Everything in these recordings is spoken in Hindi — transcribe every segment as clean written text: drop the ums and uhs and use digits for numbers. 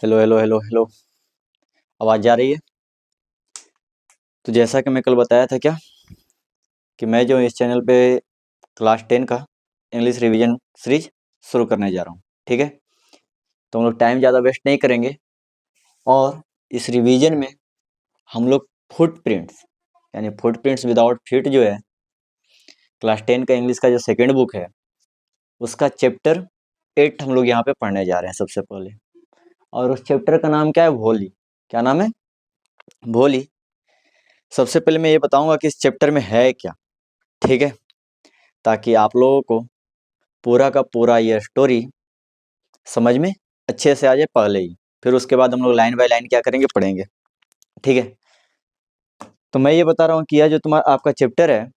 Hello hello hello hello. आवाज़ जा रही है? तो जैसा कि मैं कल बताया था क्या कि मैं जो इस चैनल पे क्लास 10 का इंग्लिश रिवीजन सीरीज शुरू करने जा रहा हूँ। ठीक है, तो हम लोग टाइम ज़्यादा वेस्ट नहीं करेंगे और इस रिवीजन में हम लोग फुटप्रिंट्स यानी फुटप्रिंट्स विदाउट फीट जो है क्लास 10 का इंग्लिश का जो सेकेंड बुक है उसका चैप्टर 8 हम लोग यहाँ पे पढ़ने जा रहे हैं सबसे पहले। और उस चैप्टर का नाम क्या है? भोली। क्या नाम है? भोली। सबसे पहले मैं ये बताऊंगा कि इस चैप्टर में है क्या। ठीक है, ताकि आप लोगों को पूरा का पूरा ये स्टोरी समझ में अच्छे से आ जाए पहले ही। फिर उसके बाद हम लोग लाइन बाय लाइन क्या करेंगे, पढ़ेंगे। ठीक है, तो मैं ये बता रहा हूँ कि यह जो तुम्हारा आपका चैप्टर है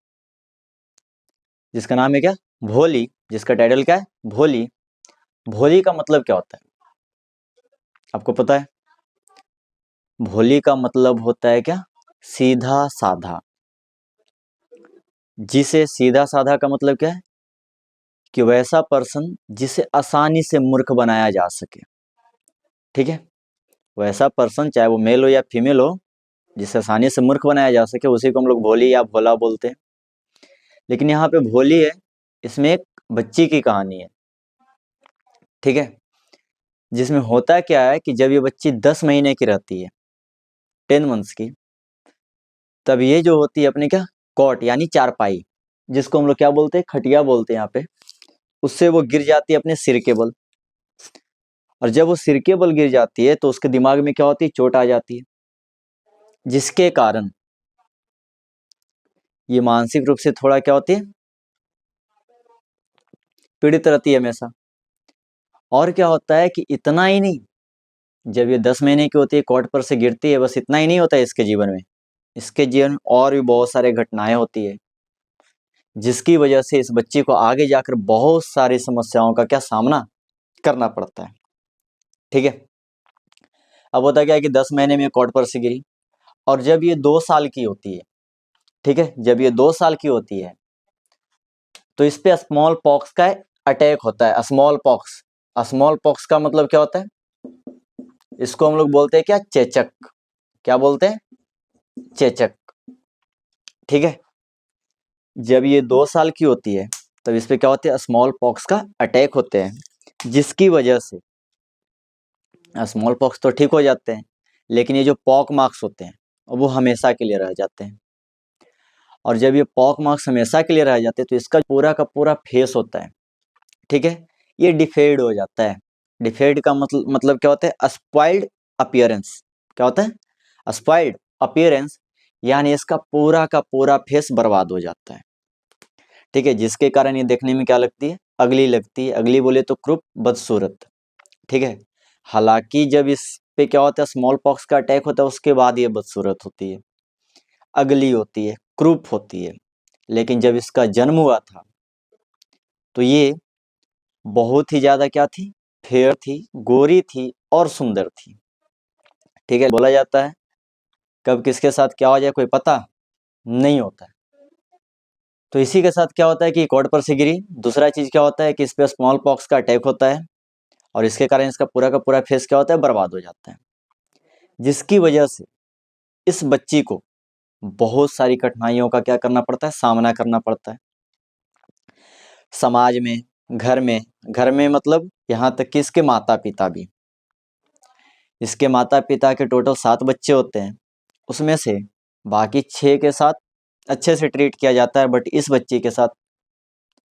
जिसका नाम है क्या? भोली, जिसका टाइटल क्या है? भोली। भोली का मतलब क्या होता है आपको पता है? भोली का मतलब होता है क्या? सीधा साधा। जिसे सीधा साधा का मतलब क्या है कि वैसा पर्सन जिसे आसानी से मूर्ख बनाया जा सके। ठीक है, वैसा पर्सन चाहे वो मेल हो या फीमेल हो जिसे आसानी से मूर्ख बनाया जा सके उसी को हम लोग भोली या भोला बोलते हैं। लेकिन यहाँ पे भोली है, इसमें एक बच्ची की कहानी है। ठीक है, जिसमें होता क्या है कि जब ये बच्ची 10 महीने की रहती है, 10 मंथ्स की, तब ये जो होती है अपने क्या कॉट यानी चारपाई, जिसको हम लोग क्या बोलते हैं? खटिया बोलते हैं यहाँ पे। उससे वो गिर जाती है अपने सिर के बल। और जब वो सिर के बल गिर जाती है तो उसके दिमाग में क्या होती है? चोट आ जाती है, जिसके कारण ये मानसिक रूप से थोड़ा क्या होती है? पीड़ित रहती है हमेशा। और क्या होता है कि इतना ही नहीं, जब ये 10 महीने की होती है कॉट पर से गिरती है, बस इतना ही नहीं होता है इसके जीवन में। इसके जीवन में और भी बहुत सारे घटनाएं होती है जिसकी वजह से इस बच्ची को आगे जाकर बहुत सारी समस्याओं का क्या सामना करना पड़ता है। ठीक है, अब होता क्या है कि 10 महीने में कॉट पर से गिरी और जब ये 2 साल की होती है, ठीक है, जब ये 2 साल की होती है तो इस पे स्मॉल पॉक्स का अटैक होता है। स्मॉल पॉक्स, स्मॉल पॉक्स का मतलब क्या होता है? इसको हम लोग बोलते हैं क्या? चेचक। क्या बोलते हैं? चेचक। ठीक है, जब ये 2 साल की होती है तब इस पे क्या होते हैं? स्मॉल पॉक्स का अटैक होते हैं, जिसकी वजह से स्मॉल पॉक्स तो ठीक हो जाते हैं लेकिन ये जो पॉक मार्क्स होते हैं वो हमेशा के लिए रह जाते हैं। और जब ये पॉक मार्क्स हमेशा के लिए रह जाते हैं तो इसका पूरा का पूरा फेस होता है, ठीक है, ये डिफेड हो जाता है। डिफेड का मतलब क्या होता है? Spoiled appearance. क्या होता है? स्पॉइल्ड अपीयरेंस, यानी इसका पूरा का पूरा फेस बर्बाद हो जाता है। ठीक है, जिसके कारण ये देखने में क्या लगती है? अगली लगती है। अगली बोले तो क्रूप, बदसूरत। ठीक है, हालांकि जब इस पे क्या होता है? स्मॉल पॉक्स का अटैक होता है उसके बाद ये बदसूरत होती है, अगली होती है, क्रूप होती है। लेकिन जब इसका जन्म हुआ था तो ये बहुत ही ज्यादा क्या थी? फेयर थी, गोरी थी और सुंदर थी। ठीक है, बोला जाता है कब किसके साथ क्या हो जाए कोई पता नहीं होता है। तो इसी के साथ क्या होता है कि कॉर्ड पर से गिरी। दूसरा चीज क्या होता है कि इस पे स्मॉल पॉक्स का अटैक होता है और इसके कारण इसका पूरा का पूरा फेस क्या होता है? बर्बाद हो जाता है, जिसकी वजह से इस बच्ची को बहुत सारी कठिनाइयों का क्या करना पड़ता है? सामना करना पड़ता है। समाज में, घर में मतलब यहाँ तक कि इसके माता पिता भी, इसके माता पिता के टोटल 7 बच्चे होते हैं, उसमें से बाकी 6 के साथ अच्छे से ट्रीट किया जाता है, बट इस बच्ची के साथ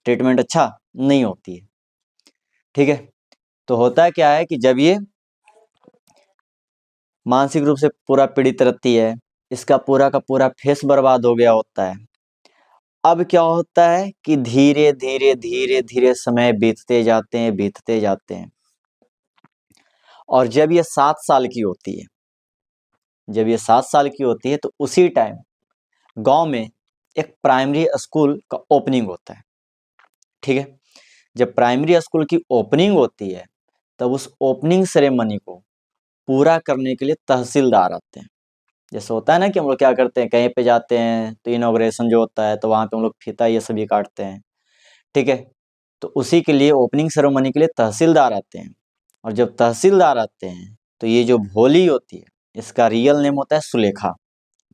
ट्रीटमेंट अच्छा नहीं होती है। ठीक है, तो होता क्या है कि जब ये मानसिक रूप से पूरा पीड़ित रहती है, इसका पूरा का पूरा फेस बर्बाद हो गया होता है। अब क्या होता है कि धीरे धीरे धीरे धीरे समय बीतते जाते हैं, बीतते जाते हैं। और जब ये 7 साल की होती है, जब ये 7 साल की होती है तो उसी टाइम गांव में एक प्राइमरी स्कूल का ओपनिंग होता है। ठीक है, जब प्राइमरी स्कूल की ओपनिंग होती है तब उस ओपनिंग सेरेमनी को पूरा करने के लिए तहसीलदार आते हैं। जैसे होता है ना कि हम लोग क्या करते हैं, कहीं पे जाते हैं तो इनॉग्रेशन जो होता है तो वहां पे हम लोग फीता ये सभी काटते हैं। ठीक है, तो उसी के लिए ओपनिंग सेरेमनी के लिए तहसीलदार आते हैं। और जब तहसीलदार आते हैं तो ये जो भोली होती है इसका रियल नेम होता है सुलेखा,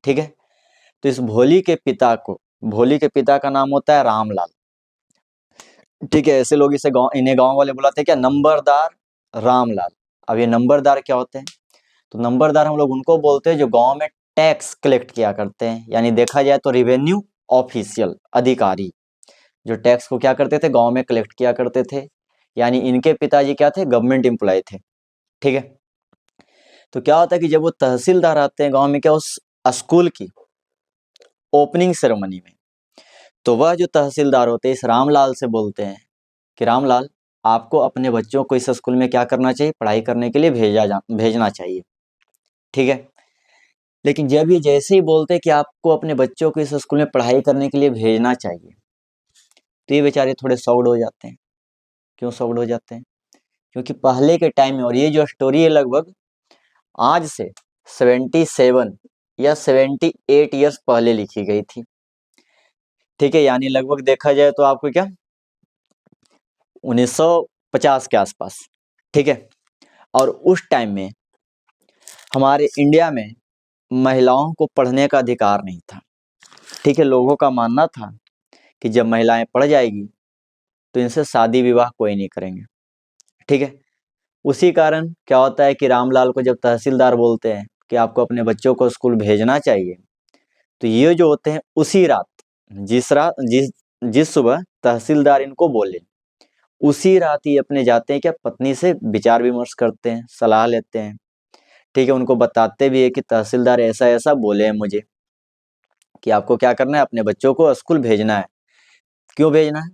ठीक है। तो इस भोली के पिता का नाम होता है रामलाल, ठीक है। ऐसे लोग इन्हें गांव वाले बुलाते हैं क्या, नंबरदार रामलाल। अब ये नंबरदार क्या होते हैं, तो नंबरदार हम लोग उनको बोलते हैं जो गांव में टैक्स कलेक्ट किया करते हैं, यानी देखा जाए तो रेवेन्यू ऑफिशियल अधिकारी, जो टैक्स को क्या करते थे, गांव में कलेक्ट किया करते थे। यानी इनके पिताजी क्या थे, गवर्नमेंट एम्प्लॉय थे, ठीक है। तो क्या होता है कि जब वो तहसीलदार आते हैं गांव में, क्या उस स्कूल की ओपनिंग सेरेमनी में, तो वह जो तहसीलदार होते हैं इस रामलाल से बोलते हैं कि रामलाल, आपको अपने बच्चों को इस स्कूल में क्या करना चाहिए, पढ़ाई करने के लिए भेजना चाहिए, ठीक है। लेकिन जब ये जैसे ही बोलते हैं कि आपको अपने बच्चों को इस स्कूल में पढ़ाई करने के लिए भेजना चाहिए, तो ये बेचारे थोड़े सॉक्ड हो जाते हैं। क्यों सॉक्ड हो जाते हैं, क्योंकि पहले के टाइम में, और ये जो स्टोरी है लगभग आज से 77 या 78 ईयर्स पहले लिखी गई थी, ठीक है। यानी लगभग देखा जाए तो आपको क्या 1950 के आसपास, ठीक है। और उस टाइम में हमारे इंडिया में महिलाओं को पढ़ने का अधिकार नहीं था, ठीक है। लोगों का मानना था कि जब महिलाएं पढ़ जाएगी तो इनसे शादी विवाह कोई नहीं करेंगे, ठीक है। उसी कारण क्या होता है कि रामलाल को जब तहसीलदार बोलते हैं कि आपको अपने बच्चों को स्कूल भेजना चाहिए, तो ये जो होते हैं उसी रात, जिस सुबह तहसीलदार इनको बोले, उसी रात ही अपने जाते हैं क्या पत्नी से विचार विमर्श करते हैं, सलाह लेते हैं, ठीक है। उनको बताते भी है कि तहसीलदार ऐसा ऐसा बोले हैं मुझे कि आपको क्या करना है, अपने बच्चों को स्कूल भेजना है। क्यों भेजना है,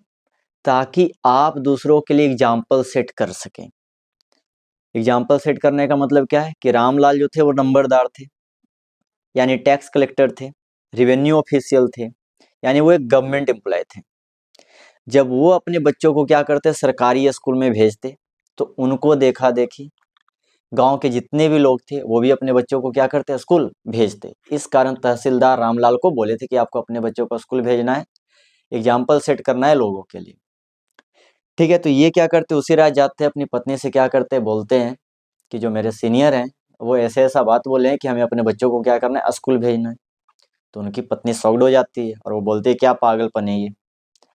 ताकि आप दूसरों के लिए एग्जाम्पल सेट कर सकें। एग्जाम्पल सेट करने का मतलब क्या है कि रामलाल जो थे वो नंबरदार थे, यानी टैक्स कलेक्टर थे, रेवेन्यू ऑफिशियल थे, यानी वो एक गवर्नमेंट एम्प्लॉय थे। जब वो अपने बच्चों को क्या करते, सरकारी स्कूल में भेजते, तो उनको देखा देखी गांव के जितने भी लोग थे वो भी अपने बच्चों को क्या करते, स्कूल भेजते। इस कारण तहसीलदार रामलाल को बोले थे कि आपको अपने बच्चों को स्कूल भेजना है, एग्जाम्पल सेट करना है लोगों के लिए, ठीक है। तो ये क्या करते, उसी रात जाते अपनी पत्नी से क्या करते, बोलते हैं कि जो मेरे सीनियर हैं वो ऐसे ऐसा बात बोले हैं कि हमें अपने बच्चों को क्या करना है, स्कूल भेजना है। तो उनकी पत्नी सॉक्ड हो जाती है और वो बोलती है क्या पागलपन है ये,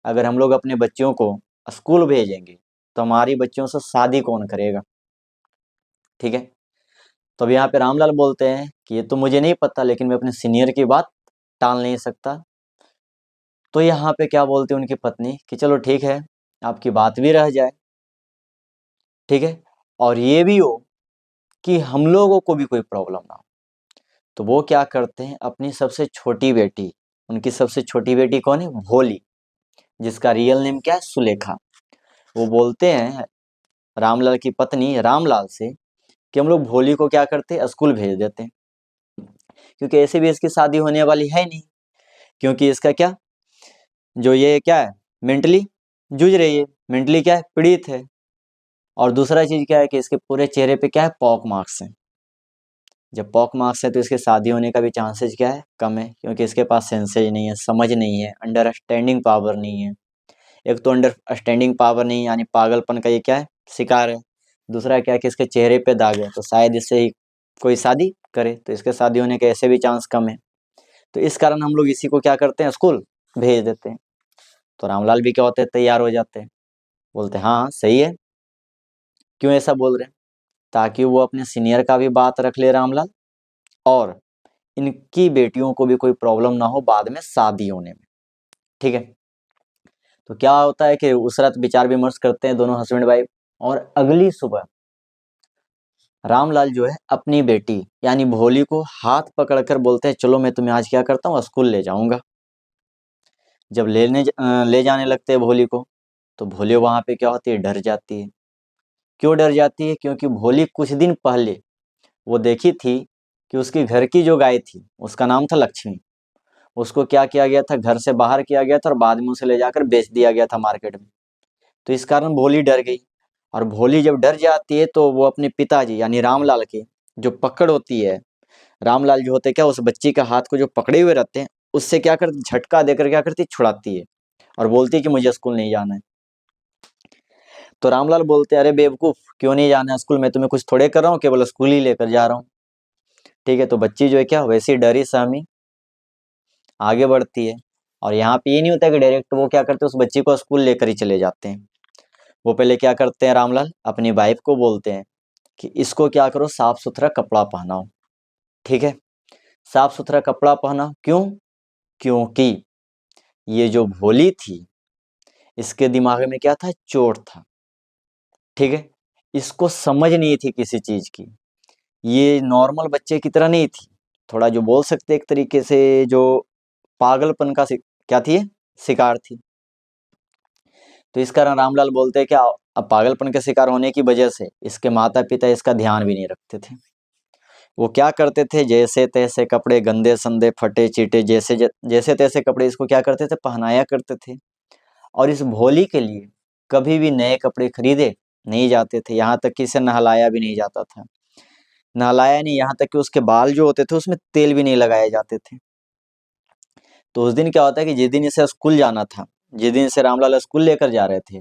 अगर हम लोग अपने बच्चों को स्कूल भेजेंगे तो हमारी बच्चियों से शादी कौन करेगा, ठीक है। तो अब यहाँ पे रामलाल बोलते हैं कि ये तो मुझे नहीं पता, लेकिन मैं अपने सीनियर की बात टाल नहीं सकता। तो यहाँ पे क्या बोलती है उनकी पत्नी कि चलो ठीक है, आपकी बात भी रह जाए, ठीक है, और ये भी हो कि हम लोगों को भी कोई प्रॉब्लम ना हो। तो वो क्या करते हैं, अपनी सबसे छोटी बेटी, उनकी सबसे छोटी बेटी कौन है, भोली, जिसका रियल नेम क्या है, सुलेखा। वो बोलते हैं रामलाल की पत्नी रामलाल से कि हम लोग भोली को क्या करते हैं, स्कूल भेज देते हैं, क्योंकि ऐसे भी इसकी शादी होने वाली है नहीं, क्योंकि इसका क्या, जो ये क्या है, मेंटली जूझ रही है, मेंटली क्या है, पीड़ित है। और दूसरा चीज क्या है कि इसके पूरे चेहरे पे क्या है, पॉक मार्क्स हैं। जब पॉक मार्क्स है तो इसके शादी होने का भी चांसेस क्या है, कम है, क्योंकि इसके पास सेंसेज नहीं है, समझ नहीं है, अंडरस्टैंडिंग पावर नहीं है। एक तो अंडरस्टैंडिंग पावर नहीं, यानी पागलपन का ये क्या है, शिकार है। दूसरा क्या है कि इसके चेहरे पे दाग है, तो शायद इससे ही कोई शादी करे, तो इसके शादी होने के ऐसे भी चांस कम है। तो इस कारण हम लोग इसी को क्या करते हैं, स्कूल भेज देते हैं। तो रामलाल भी क्या होते हैं, तैयार हो जाते हैं, बोलते हैं हाँ सही है। क्यों ऐसा बोल रहे हैं, ताकि वो अपने सीनियर का भी बात रख ले रामलाल, और इनकी बेटियों को भी कोई प्रॉब्लम ना हो बाद में शादी होने में, ठीक है। तो क्या होता है कि उस रात विचार विमर्श करते हैं दोनों हस्बैंड वाइफ, और अगली सुबह रामलाल जो है अपनी बेटी यानी भोली को हाथ पकड़कर बोलते हैं चलो मैं तुम्हें आज क्या करता हूँ, स्कूल ले जाऊंगा। जब ले जाने लगते हैं भोली को, तो भोली वहां पे क्या होती है, डर जाती है। क्यों डर जाती है, क्योंकि भोली कुछ दिन पहले वो देखी थी कि उसकी घर की जो गाय थी उसका नाम था लक्ष्मी, उसको क्या किया गया था, घर से बाहर किया गया था और बाद में उसे ले जाकर बेच दिया गया था मार्केट में। तो इस कारण भोली डर गई, और भोली जब डर जाती है तो वो अपने पिताजी यानी रामलाल की जो पकड़ होती है, रामलाल जो होते क्या उस बच्ची का हाथ को जो पकड़े हुए रहते हैं, उससे क्या करती, झटका देकर क्या करती, छुड़ाती है और बोलती है कि मुझे स्कूल नहीं जाना है। तो रामलाल बोलते अरे बेवकूफ, क्यों नहीं जाना स्कूल में, तुम्हें कुछ थोड़े कर रहा हूँ, केवल स्कूल ही लेकर जा रहा हूँ। ठीक है, तो बच्ची जो है क्या वैसी डरी सहमी आगे बढ़ती है। और यहाँ पे ये नहीं होता कि डायरेक्ट वो क्या करते हैं उस बच्ची को स्कूल लेकर ही चले जाते हैं। वो पहले क्या करते हैं, रामलाल अपनी वाइफ को बोलते हैं कि इसको क्या करो, साफ सुथरा कपड़ा पहनाओ। ठीक है, साफ सुथरा कपड़ा पहना, क्यों? क्योंकि ये जो भोली थी इसके दिमाग में क्या था, चोट था। ठीक है, इसको समझ नहीं थी किसी चीज की, ये नॉर्मल बच्चे की तरह नहीं थी, थोड़ा जो बोल सकते एक तरीके से जो पागलपन का क्या थी, शिकार थी। तो इस कारण रामलाल बोलते हैं कि अब पागलपन के शिकार होने की वजह से इसके माता पिता इसका ध्यान भी नहीं रखते थे। वो क्या करते थे, जैसे तैसे कपड़े गंदे संदे फटे चीटे जैसे तैसे कपड़े इसको क्या करते थे, पहनाया करते थे। और इस भोली के लिए कभी भी नए कपड़े खरीदे नहीं जाते थे, यहाँ तक कि इसे नहलाया भी नहीं जाता था। नहलाया नहीं, यहाँ तक कि उसके बाल जो होते थे उसमें तेल भी नहीं लगाए जाते थे। तो उस दिन क्या होता है कि जिस दिन इसे स्कूल जाना था, जिस दिन इसे रामलाल स्कूल लेकर जा रहे थे,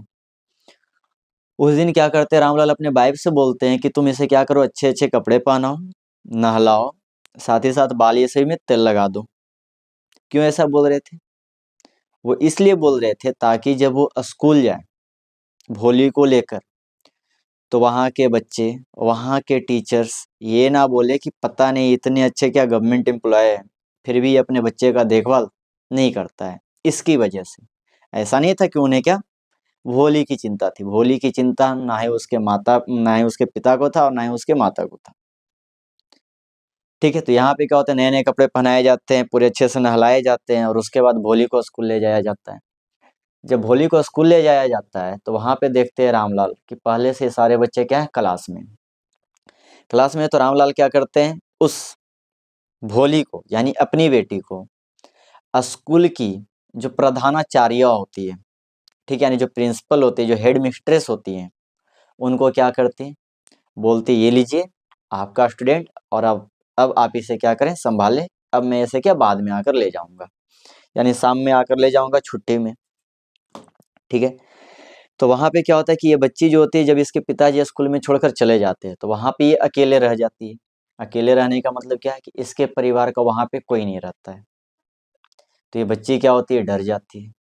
उस दिन क्या करते हैं, रामलाल अपने वाइफ से बोलते हैं कि तुम इसे क्या करो, अच्छे अच्छे कपड़े पहनाओ, नहलाओ, साथ ही साथ बाल ये सभी में तेल लगा दो। क्यों ऐसा बोल रहे थे? वो इसलिए बोल रहे थे ताकि जब वो स्कूल जाए भोली को लेकर, तो वहाँ के बच्चे, वहाँ के टीचर्स ये ना बोले कि पता नहीं इतने अच्छे क्या गवर्नमेंट एम्प्लॉय है, फिर भी अपने बच्चे का देखभाल नहीं करता है। इसकी वजह से ऐसा नहीं था कि उन्हें क्या भोली की चिंता थी, भोली की चिंता ना ही उसके पिता को था और ना ही उसके माता को था। ठीक है, तो यहाँ पे क्या होता है, नए नए कपड़े पहनाए जाते हैं, पूरे अच्छे से नहलाए जाते हैं, और उसके बाद भोली को स्कूल ले जाया जाता है। जब भोली को स्कूल ले जाया जाता है तो वहाँ पे देखते हैं रामलाल कि पहले से सारे बच्चे क्या है, क्लास में। तो रामलाल क्या करते हैं, उस भोली को यानी अपनी बेटी को स्कूल की जो प्रधानाचार्य होती है, ठीक है, यानी जो प्रिंसिपल होती है, जो हेड मिस्ट्रेस होती है, उनको क्या करती है, बोलती ये लीजिए आपका स्टूडेंट, और अब आप इसे क्या करें, संभालें। अब मैं इसे क्या बाद में आकर ले जाऊंगा, यानी शाम में आकर ले जाऊंगा छुट्टी में। ठीक है, तो वहाँ पे क्या होता है कि ये बच्ची जो होती है, जब इसके पिताजी स्कूल में छोड़कर चले जाते हैं तो वहाँ पे ये अकेले रह जाती है। अकेले रहने का मतलब क्या है कि इसके परिवार का वहाँ पे कोई नहीं रहता है। तो ये बच्ची क्या होती है, डर जाती है।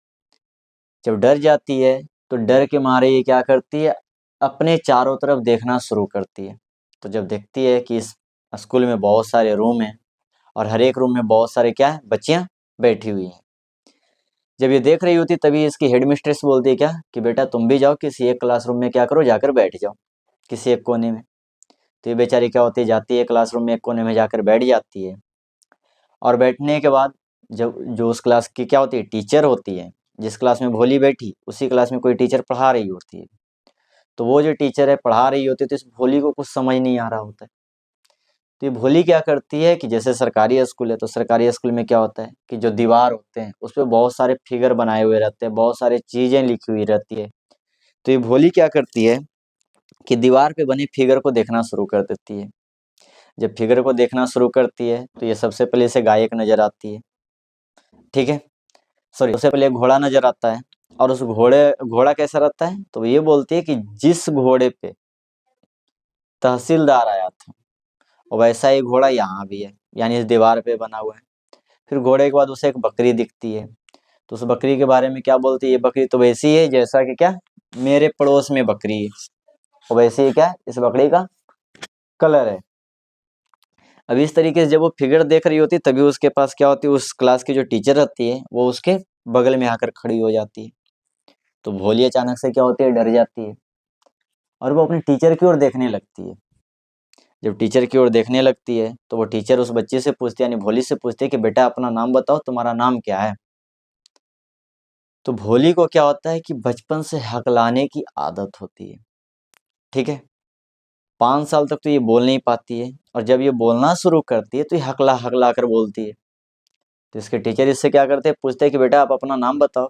जब डर जाती है तो डर के मारे ये क्या करती है, अपने चारों तरफ देखना शुरू करती है। तो जब देखती है कि इस स्कूल में बहुत सारे रूम हैं और हर एक रूम में बहुत सारे क्या है, बच्चियां बैठी हुई हैं। जब ये देख रही होती तभी इसकी हेडमिस्ट्रेस बोलती है क्या कि बेटा तुम भी जाओ किसी एक क्लासरूम में, क्या करो, जाकर बैठ जाओ किसी एक कोने में। तो ये बेचारी क्या होती है, जाती है क्लासरूम में एक कोने में जाकर बैठ जाती है। और बैठने के बाद जब जो उस क्लास की क्या होती है, टीचर होती है, जिस क्लास में भोली बैठी उसी क्लास में कोई टीचर पढ़ा रही होती है। तो वो जो टीचर है पढ़ा रही होती है तो इस भोली को कुछ समझ नहीं आ रहा होता है। तो ये भोली क्या करती है कि जैसे सरकारी स्कूल है तो सरकारी स्कूल में क्या होता है कि जो दीवार होते हैं उस पर बहुत सारे फिगर बनाए हुए रहते हैं, बहुत सारी चीजें लिखी हुई रहती है। तो ये भोली क्या करती है कि दीवार पे बनी फिगर को देखना शुरू कर देती है। जब फिगर को देखना शुरू करती है तो ये सबसे पहले इसे गायक नजर आती है। ठीक है, सॉरी, सबसे पहले घोड़ा नजर आता है। और उस घोड़ा कैसा रहता है, तो ये बोलती है कि जिस घोड़े पे तहसीलदार आया था वैसा ही घोड़ा यहाँ भी है, यानी इस दीवार पे बना हुआ है। फिर घोड़े के बाद उसे एक बकरी दिखती है। तो उस बकरी के बारे में क्या बोलती है, ये बकरी तो वैसी है जैसा कि क्या मेरे पड़ोस में बकरी है, और वैसे ही क्या इस बकरी का कलर है। अब इस तरीके से जब वो फिगर देख रही होती तभी उसके पास क्या होती है, उस क्लास की जो टीचर रहती है वो उसके बगल में आकर खड़ी हो जाती है। तो भोली अचानक से क्या होती है, डर जाती है और वो अपने टीचर की ओर देखने लगती है। जब टीचर की ओर देखने लगती है तो वो टीचर उस बच्चे से पूछती है, यानी भोली से पूछती है कि बेटा अपना नाम बताओ, तुम्हारा नाम क्या है। तो भोली को क्या होता है कि बचपन से हकलाने की आदत होती है। ठीक है, 5 साल तक तो ये बोल नहीं पाती है, और जब ये बोलना शुरू करती है तो ये हकला हकला कर बोलती है। तो इसके टीचर इससे क्या करते हैं, पूछते हैं कि बेटा आप अपना नाम बताओ।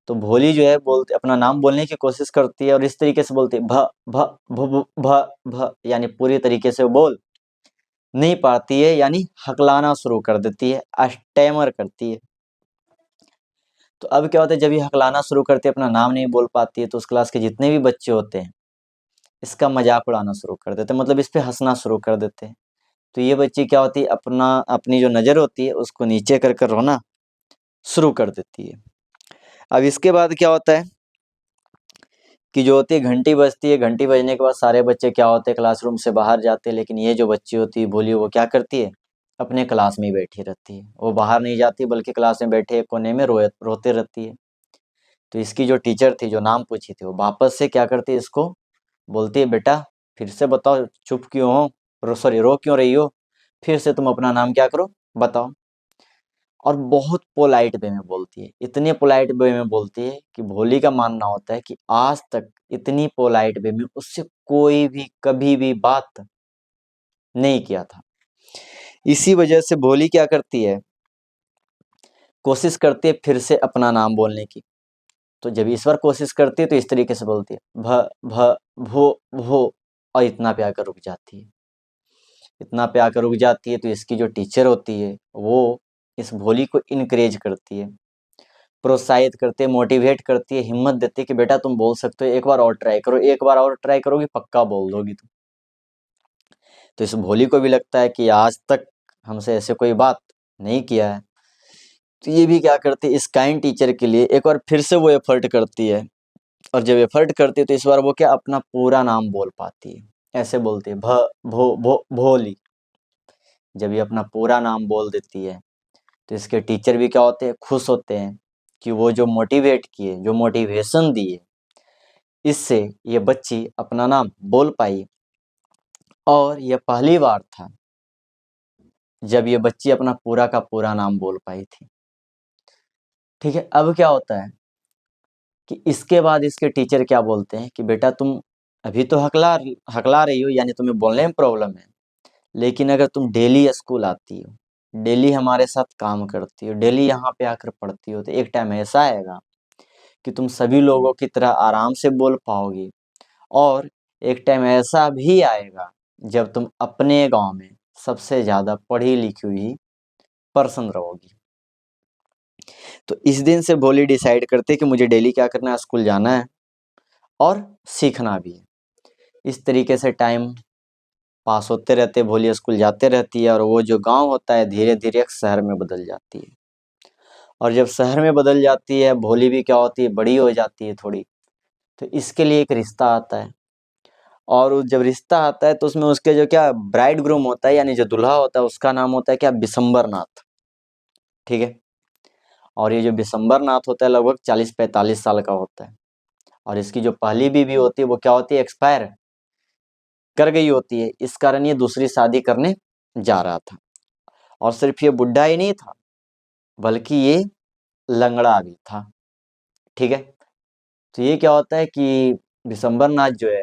तो भोली जो है बोलते अपना नाम बोलने की कोशिश करती है और इस तरीके से बोलती है भ भ भ भ भ भ, यानी पूरी तरीके से वो बोल नहीं पाती है, यानी हकलाना शुरू कर देती है, स्टैमर करती है। तो अब क्या होता है, जब ये हकलाना शुरू करती है, अपना नाम नहीं बोल पाती है, तो उस क्लास के जितने भी बच्चे होते हैं इसका मजाक उड़ाना शुरू कर देते हैं, मतलब इस पे हंसना शुरू कर देते हैं। तो ये बच्ची क्या होती है, अपनी जो नज़र होती है उसको नीचे कर कर रोना शुरू कर देती है। अब इसके बाद क्या होता है कि जो होती है घंटी बजती है, घंटी बजने के बाद सारे बच्चे क्या होते हैं क्लासरूम से बाहर जाते हैं, लेकिन ये जो बच्ची होती है भोली, वो क्या करती है, अपने क्लास में ही बैठी रहती है। वो बाहर नहीं जाती बल्कि क्लास में बैठे एक कोने में रोते रहती है। तो इसकी जो टीचर थी, जो नाम पूछी थी, वो वापस से क्या करती है, इसको बोलती है, बेटा फिर से बताओ, चुप क्यों हो, सॉरी रो क्यों रही हो, फिर से तुम अपना नाम क्या करो, बताओ। और बहुत पोलाइट वे में बोलती है, इतने पोलाइट वे में बोलती है कि भोली का मानना होता है कि आज तक इतनी पोलाइट वे में उससे कोई भी कभी भी बात नहीं किया था। इसी वजह से भोली क्या करती है, कोशिश करती है फिर से अपना नाम बोलने की। तो जब इस बार कोशिश करती है तो इस तरीके से बोलती है, भ भ भो भो, और इतना पे आकर रुक जाती है। इतना पे आकर रुक जाती है तो इसकी जो टीचर होती है वो इस भोली को इनकरेज करती है, प्रोत्साहित करती है, मोटिवेट करती है, हिम्मत देती है कि बेटा तुम बोल सकते हो, एक बार और ट्राई करो, एक बार और ट्राई करोगी पक्का बोल दोगी तुम। तो इस भोली को भी लगता है कि आज तक हमसे ऐसे कोई बात नहीं किया है। तो ये भी क्या करती है, इस काइंड टीचर के लिए एक बार फिर से वो एफर्ट करती है। और जब एफर्ट करती है तो इस बार वो क्या अपना पूरा नाम बोल पाती है। ऐसे बोलती है, भ भो भो भोली। जब ये अपना पूरा नाम बोल देती है तो इसके टीचर भी क्या होते हैं, खुश होते हैं कि वो जो मोटिवेट किए, जो मोटिवेशन दिए, इससे ये बच्ची अपना नाम बोल पाई। और यह पहली बार था जब ये बच्ची अपना पूरा का पूरा नाम बोल पाई थी। ठीक है, अब क्या होता है कि इसके बाद इसके टीचर क्या बोलते हैं कि बेटा तुम अभी तो हकला हकला रही हो, यानी तुम्हें बोलने में प्रॉब्लम है, लेकिन अगर तुम डेली स्कूल आती हो, डेली हमारे साथ काम करती हो, डेली यहाँ पे आकर पढ़ती हो, तो एक टाइम ऐसा आएगा कि तुम सभी लोगों की तरह आराम से बोल पाओगी। और एक टाइम ऐसा भी आएगा जब तुम अपने गांव में सबसे ज़्यादा पढ़ी लिखी हुई पर्सन रहोगी। तो इस दिन से भोली डिसाइड करते कि मुझे डेली क्या करना है, स्कूल जाना है और सीखना भी है। इस तरीके से टाइम पास होते रहते, भोली स्कूल जाते रहती है और वो जो गांव होता है धीरे धीरे एक शहर में बदल जाती है। और जब शहर में बदल जाती है भोली भी क्या होती है, बड़ी हो जाती है थोड़ी। तो इसके लिए एक रिश्ता आता है, और जब रिश्ता आता है तो उसमें उसके जो क्या ब्राइड ग्रूम होता है, यानी जो दूल्हा होता है, उसका नाम होता है क्या, बिशंबर नाथ। ठीक है, और ये जो बिशंबर नाथ होता है लगभग 40-45 साल का होता है। और इसकी जो पहली बीवी होती है वो क्या होती है, एक्सपायर कर गई होती है। इस कारण ये दूसरी शादी करने जा रहा था। और सिर्फ ये बुढ़ा ही नहीं था बल्कि ये लंगड़ा भी था। ठीक है, तो ये क्या होता है कि बिशंबर नाथ जो है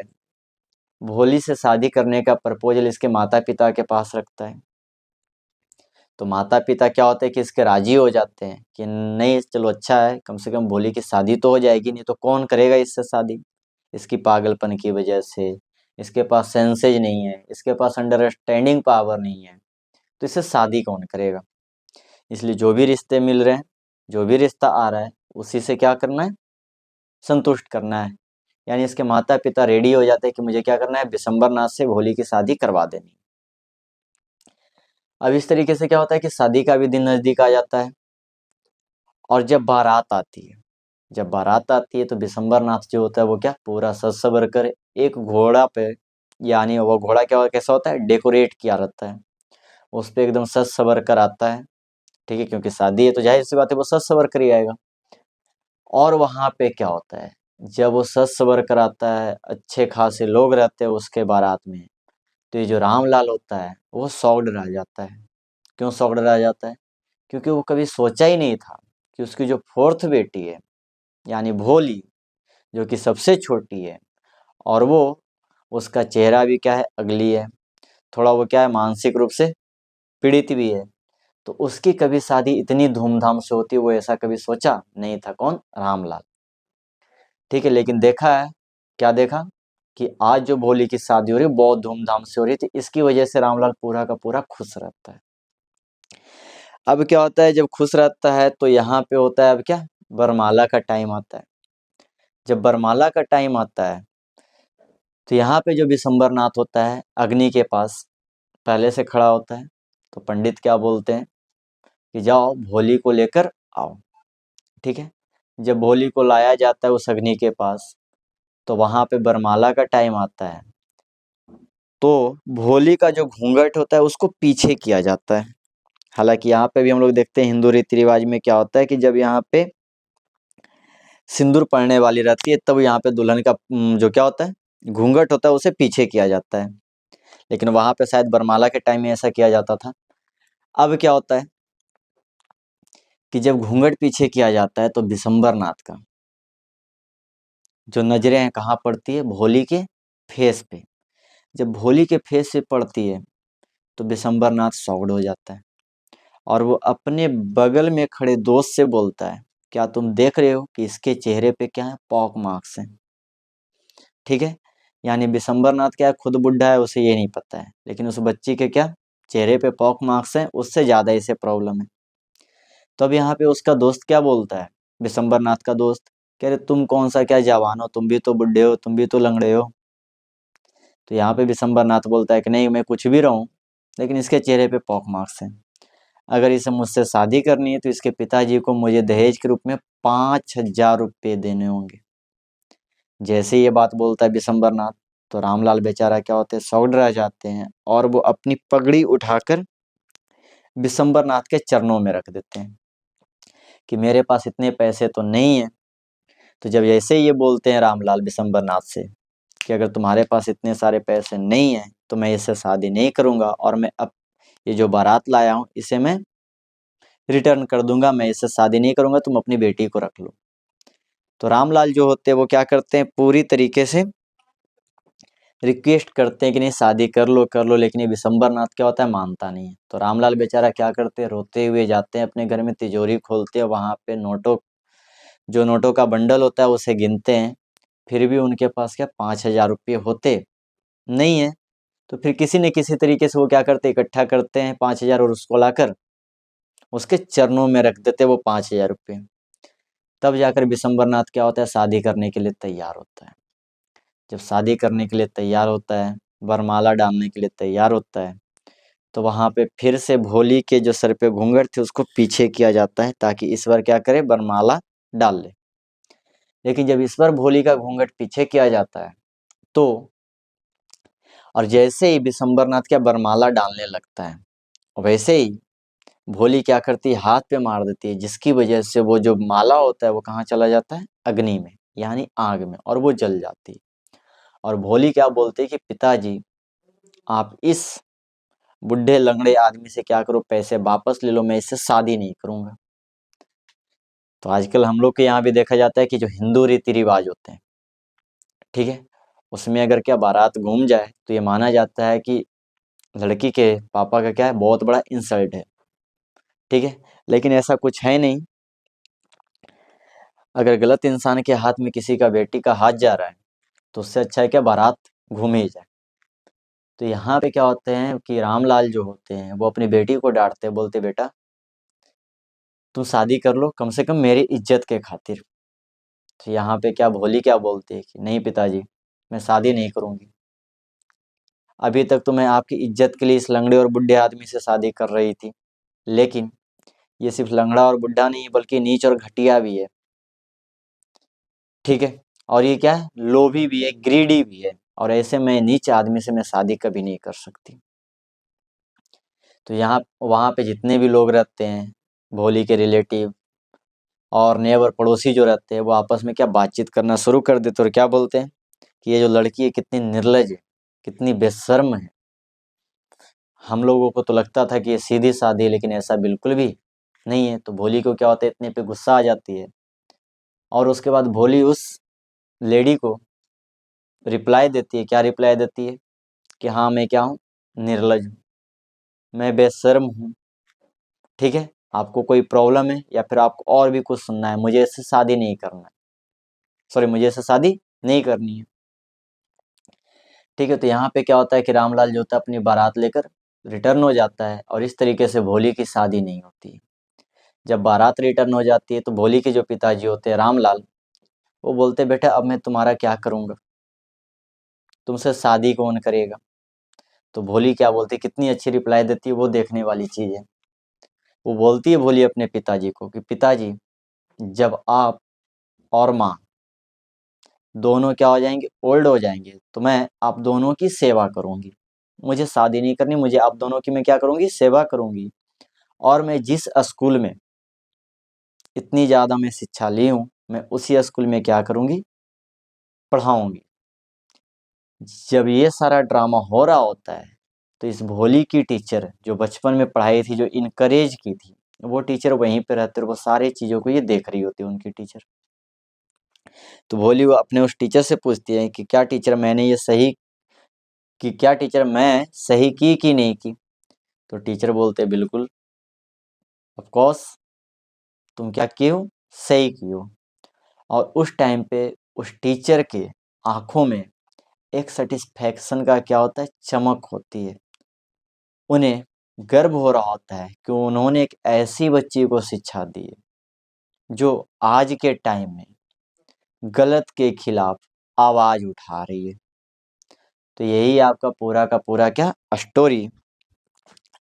भोली से शादी करने का प्रपोजल इसके माता पिता के पास रखता है। तो माता पिता क्या होते हैं कि इसके राजी हो जाते हैं कि नहीं चलो अच्छा है, कम से कम भोली की शादी तो हो जाएगी, नहीं तो कौन करेगा इससे शादी, इसकी पागलपन की वजह से, इसके पास सेंसेज नहीं है, इसके पास अंडरस्टैंडिंग पावर नहीं है, तो इससे शादी कौन करेगा। इसलिए जो भी रिश्ते मिल रहे हैं, जो भी रिश्ता आ रहा है, उसी से क्या करना है, संतुष्ट करना है। यानी इसके माता पिता रेडी हो जाते हैं कि मुझे क्या करना है, बिशंबर नाथ से भोली की शादी करवा देनी। अब इस तरीके से क्या होता है कि शादी का भी दिन नज़दीक आ जाता है। और जब बारात आती है, जब बारात आती है तो बिशंबर नाथ जो होता है वो क्या पूरा सज सवर कर एक घोड़ा पे, यानी वो घोड़ा क्या कैसा होता है, डेकोरेट किया रहता है, उस पे एकदम सज सवर कर आता है। ठीक है, क्योंकि शादी है तो जाहिर सी बात है वो सज सवर कर ही आएगा। और वहाँ पे क्या होता है, जब वो सज सवर कर आता है, अच्छे खासे लोग रहते हैं उसके बारात में, तो ये जो रामलाल होता है वो शॉक्ड रह जाता है। क्यों शॉक्ड रह जाता है, क्योंकि वो कभी सोचा ही नहीं था कि उसकी जो फोर्थ बेटी है, यानी भोली, जो कि सबसे छोटी है, और वो उसका चेहरा भी क्या है, अगली है, थोड़ा वो क्या है, मानसिक रूप से पीड़ित भी है, तो उसकी कभी शादी इतनी धूमधाम से होती है वो ऐसा कभी सोचा नहीं था। कौन, रामलाल। ठीक है, लेकिन देखा है, क्या देखा कि आज जो भोली की शादी हो रही है बहुत धूमधाम से हो रही थी, इसकी वजह से रामलाल पूरा का पूरा खुश रहता है। अब क्या होता है, जब खुश रहता है तो यहाँ पे होता है अब क्या, वरमाला का टाइम आता है। जब वरमाला का टाइम आता है तो यहाँ पे जो विशंबरनाथ होता है अग्नि के पास पहले से खड़ा होता है। तो पंडित क्या बोलते हैं कि जाओ भोली को लेकर आओ। ठीक है, जब भोली को लाया जाता है उस अग्नि के पास तो वहां पे वरमाला का टाइम आता है। तो भोली का जो घूंघट होता है उसको पीछे किया जाता है। हालांकि यहाँ पे भी हम लोग देखते हैं हिंदू रीति रिवाज में क्या होता है कि जब यहाँ पे सिंदूर पड़ने वाली रहती है तब यहाँ पे दुल्हन का जो क्या होता है घूंघट होता है उसे पीछे किया जाता है। लेकिन वहां पे शायद वरमाला के टाइम में ऐसा किया जाता था। अब क्या होता है कि जब घूंघट पीछे किया जाता है तो विशंबरनाथ का जो नजरें हैं कहाँ पड़ती है, भोली के फेस पे। जब भोली के फेस पे पड़ती है तो विशंबरनाथ शॉक्ड हो जाता है और वो अपने बगल में खड़े दोस्त से बोलता है, क्या तुम देख रहे हो कि इसके चेहरे पे क्या है, पॉक मार्क्स हैं। ठीक है, यानी विशंबरनाथ क्या है, खुद बुढ़ा है, उसे ये नहीं पता है, लेकिन उस बच्ची के क्या चेहरे पे पॉक मार्क्स हैं, उससे ज्यादा इसे प्रॉब्लम है। तो अब यहाँ पे उसका दोस्त क्या बोलता है, विशंबरनाथ का दोस्त कह रहे तुम कौन सा क्या जवान हो, तुम भी तो बुढ़े हो, तुम भी तो लंगड़े हो। तो यहाँ पे विशंबरनाथ बोलता है कि नहीं मैं कुछ भी रहूं लेकिन इसके चेहरे पे पॉक मार्क्स हैं। अगर इसे मुझसे शादी करनी है तो इसके पिताजी को मुझे दहेज के रूप में 5,000 रुपये देने होंगे। जैसे ये बात बोलता है विशंबरनाथ तो रामलाल बेचारा क्या होते हैं, सौड रह जाते हैं और वो अपनी पगड़ी उठाकर विशंबरनाथ के चरणों में रख देते हैं कि मेरे पास इतने पैसे तो नहीं है। तो जब ऐसे ये बोलते हैं रामलाल विशंबरनाथ से कि अगर तुम्हारे पास इतने सारे पैसे नहीं है तो मैं इससे शादी नहीं करूंगा और मैं अब ये जो बारात लाया हूँ इसे मैं रिटर्न कर दूंगा, मैं इससे शादी नहीं करूंगा, तुम अपनी बेटी को रख लो। तो रामलाल जो होते हैं वो क्या करते हैं, पूरी तरीके से रिक्वेस्ट करते हैं कि नहीं शादी कर लो, लेकिन ये विशंबरनाथ क्या होता है मानता नहीं है। तो रामलाल बेचारा क्या करते हैं, रोते हुए जाते हैं अपने घर में, तिजोरी खोलते हैं, वहां पे नोटों का बंडल होता है उसे गिनते हैं। फिर भी उनके पास क्या 5,000 रुपये होते नहीं है। तो फिर किसी न किसी तरीके से वो क्या करते, इकट्ठा करते हैं 5,000 और उसको लाकर उसके चरणों में रख देते वो 5,000 रुपये। तब जाकर विशंबरनाथ क्या होता है, शादी करने के लिए तैयार होता है। जब शादी करने के लिए तैयार होता है, वरमाला डालने के लिए तैयार होता है, तो वहां पे फिर से भोली के जो सर पे घूंघट थे उसको पीछे किया जाता है ताकि ईश्वर क्या करे, वरमाला डाल ले। लेकिन जब ईश्वर भोली का घूंघट पीछे किया जाता है तो और जैसे ही विशंबरनाथ क्या वरमाला डालने लगता है वैसे ही भोली क्या करती है, हाथ पे मार देती है, जिसकी वजह से वो जो माला होता है वो कहाँ चला जाता है, अग्नि में यानी आग में, और वो जल जाती है। और भोली क्या बोलती है कि पिताजी आप इस बुढ़े लंगड़े आदमी से क्या करो, पैसे वापस ले लो, मैं इससे शादी नहीं करूंगा। तो आजकल हम लोग के यहाँ भी देखा जाता है कि जो हिंदू रीति रिवाज होते हैं, ठीक है, उसमें अगर क्या बारात घूम जाए तो ये माना जाता है कि लड़की के पापा का क्या है, बहुत बड़ा इंसल्ट है। ठीक है, लेकिन ऐसा कुछ है नहीं। अगर गलत इंसान के हाथ में किसी का बेटी का हाथ जा रहा है तो उससे अच्छा है क्या बारात घूम ही जाए। तो यहाँ पे क्या होते हैं कि रामलाल जो होते हैं वो अपनी बेटी को डांटते, बोलते बेटा तुम शादी कर लो कम से कम मेरी इज्जत के खातिर। तो यहाँ पे क्या भोली क्या बोलती है कि नहीं पिताजी मैं शादी नहीं करूंगी। अभी तक तो मैं आपकी इज्जत के लिए इस लंगड़े और बुढ़े आदमी से शादी कर रही थी, लेकिन ये सिर्फ लंगड़ा और बुढ़ा नहीं बल्कि नीच और घटिया भी है। ठीक है, और ये क्या है, लोभी भी है, ग्रीडी भी है, और ऐसे में नीच आदमी से मैं शादी कभी नहीं कर सकती। तो यहाँ वहाँ पे जितने भी लोग रहते हैं, भोली के रिलेटिव और नेबर पड़ोसी जो रहते हैं, वो आपस में क्या बातचीत करना शुरू कर देते और क्या बोलते हैं कि ये जो लड़की है कितनी निर्लज है, कितनी बेशर्म है। हम लोगों को तो लगता था कि ये सीधी सादी है, लेकिन ऐसा बिल्कुल भी नहीं है। तो भोली को क्या होता है, इतने पे गुस्सा आ जाती है और उसके बाद भोली उस लेडी को रिप्लाई देती है। क्या रिप्लाई देती है कि हाँ मैं क्या हूँ, निर्लज हूँ, मैं बेशर्म हूँ। ठीक है, आपको कोई प्रॉब्लम है या फिर आपको और भी कुछ सुनना है, मुझे इससे शादी नहीं करना है, सॉरी मुझे इससे शादी नहीं करनी है। ठीक है, तो यहाँ पे क्या होता है कि रामलाल जो होता है अपनी बारात लेकर रिटर्न हो जाता है और इस तरीके से भोली की शादी नहीं होती है। जब बारात रिटर्न हो जाती है तो भोली के जो पिताजी होते हैं रामलाल, वो बोलते बेटा अब मैं तुम्हारा क्या करूँगा, तुमसे शादी कौन करेगा। तो भोली क्या बोलती, कितनी अच्छी रिप्लाई देती है, वो देखने वाली चीज़ है। वो बोलती है भोली अपने पिताजी को कि पिताजी जब आप और माँ दोनों क्या हो जाएंगे, ओल्ड हो जाएंगे, तो मैं आप दोनों की सेवा करूंगी। मुझे शादी नहीं करनी, मुझे आप दोनों की मैं क्या करूंगी, सेवा करूंगी। और मैं जिस स्कूल में इतनी ज़्यादा मैं शिक्षा ली हूँ, मैं उसी स्कूल में क्या करूंगी, पढ़ाऊंगी। जब ये सारा ड्रामा हो रहा होता है तो इस भोली की टीचर जो बचपन में पढ़ाई थी, जो इनकरेज की थी, वो टीचर वहीं पे रहते और वो सारी चीज़ों को ये देख रही होती है उनकी टीचर। तो भोली वो अपने उस टीचर से पूछती है कि क्या टीचर मैंने ये सही कि क्या टीचर मैं सही की कि नहीं की। तो टीचर बोलते बिल्कुल, ऑफ कोर्स तुम क्या की हो, सही की हो। और उस टाइम पे उस टीचर के आंखों में एक सेटिस्फैक्शन का क्या होता है, चमक होती है। उन्हें गर्व हो रहा होता है कि उन्होंने एक ऐसी बच्ची को शिक्षा दी है जो आज के टाइम में गलत के खिलाफ आवाज उठा रही है। तो यही आपका पूरा का पूरा क्या स्टोरी।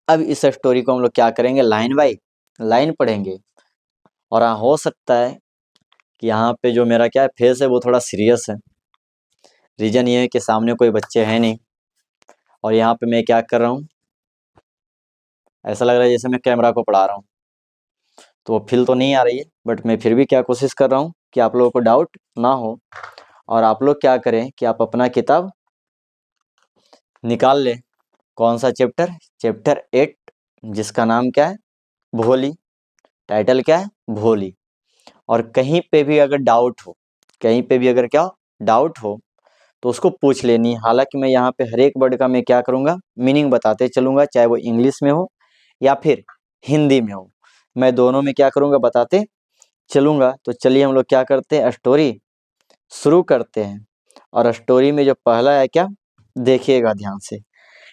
अब इस स्टोरी को हम लोग क्या करेंगे, लाइन बाय लाइन पढ़ेंगे। और हाँ, हो सकता है कि यहाँ पे जो मेरा क्या है फेस है वो थोड़ा सीरियस है। रीजन ये है कि सामने कोई बच्चे हैं नहीं और यहाँ पे मैं क्या कर रहा हूँ, ऐसा लग रहा है जैसे मैं कैमरा को पढ़ा रहा हूँ। तो वो फील तो नहीं आ रही है, बट मैं फिर भी क्या कोशिश कर रहा हूँ कि आप लोगों को डाउट ना हो। और आप लोग क्या करें कि आप अपना किताब निकाल लें। कौन सा चैप्टर, चैप्टर 8, जिसका नाम क्या है, भोली। टाइटल क्या है, भोली। और कहीं पे भी अगर डाउट हो, कहीं पे भी अगर क्या डाउट हो तो उसको पूछ लेनी। हालांकि मैं यहाँ पे हर एक वर्ड का मैं क्या करूँगा, मीनिंग बताते चलूँगा, चाहे वो इंग्लिश में हो या फिर हिंदी में हो, मैं दोनों में क्या करूँगा, बताते चलूँगा। तो चलिए हम लोग क्या करते हैं, स्टोरी शुरू करते हैं। और स्टोरी में जो पहला है क्या, देखिएगा ध्यान से।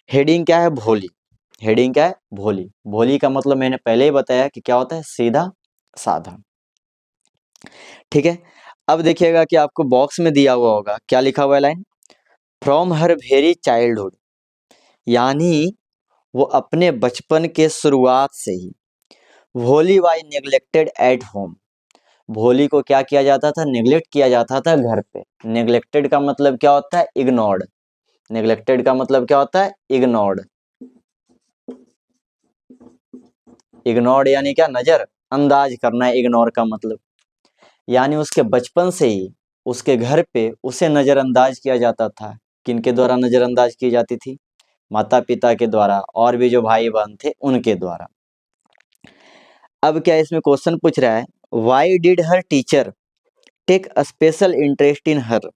हेडिंग क्या है, भोली। हेडिंग क्या है, भोली। भोली का मतलब मैंने पहले ही बताया कि क्या होता है, सीधा साधा। ठीक है। अब देखिएगा कि आपको बॉक्स में दिया हुआ होगा, क्या लिखा हुआ है line, from her very childhood. यानी वो अपने बचपन के शुरुआत से ही, भोली वाई नेग्लेक्टेड एट होम। भोली को क्या किया जाता था, नेग्लेक्ट किया जाता था घर पे। नेग्लेक्टेड का मतलब क्या होता है, इग्नोर्ड। नेग्लेक्टेड का मतलब क्या होता है, इग्नोर्ड। इग्नोर्ड यानी क्या, नजर अंदाज करना है, इग्नोर का मतलब। यानी उसके बचपन से ही उसके घर पे उसे नजरअंदाज किया जाता था। किनके द्वारा नजरअंदाज की जाती थी, माता पिता के द्वारा, और भी जो भाई बहन थे उनके द्वारा। अब क्या इसमें क्वेश्चन पूछ रहा है, why did her teacher take a special interest in her.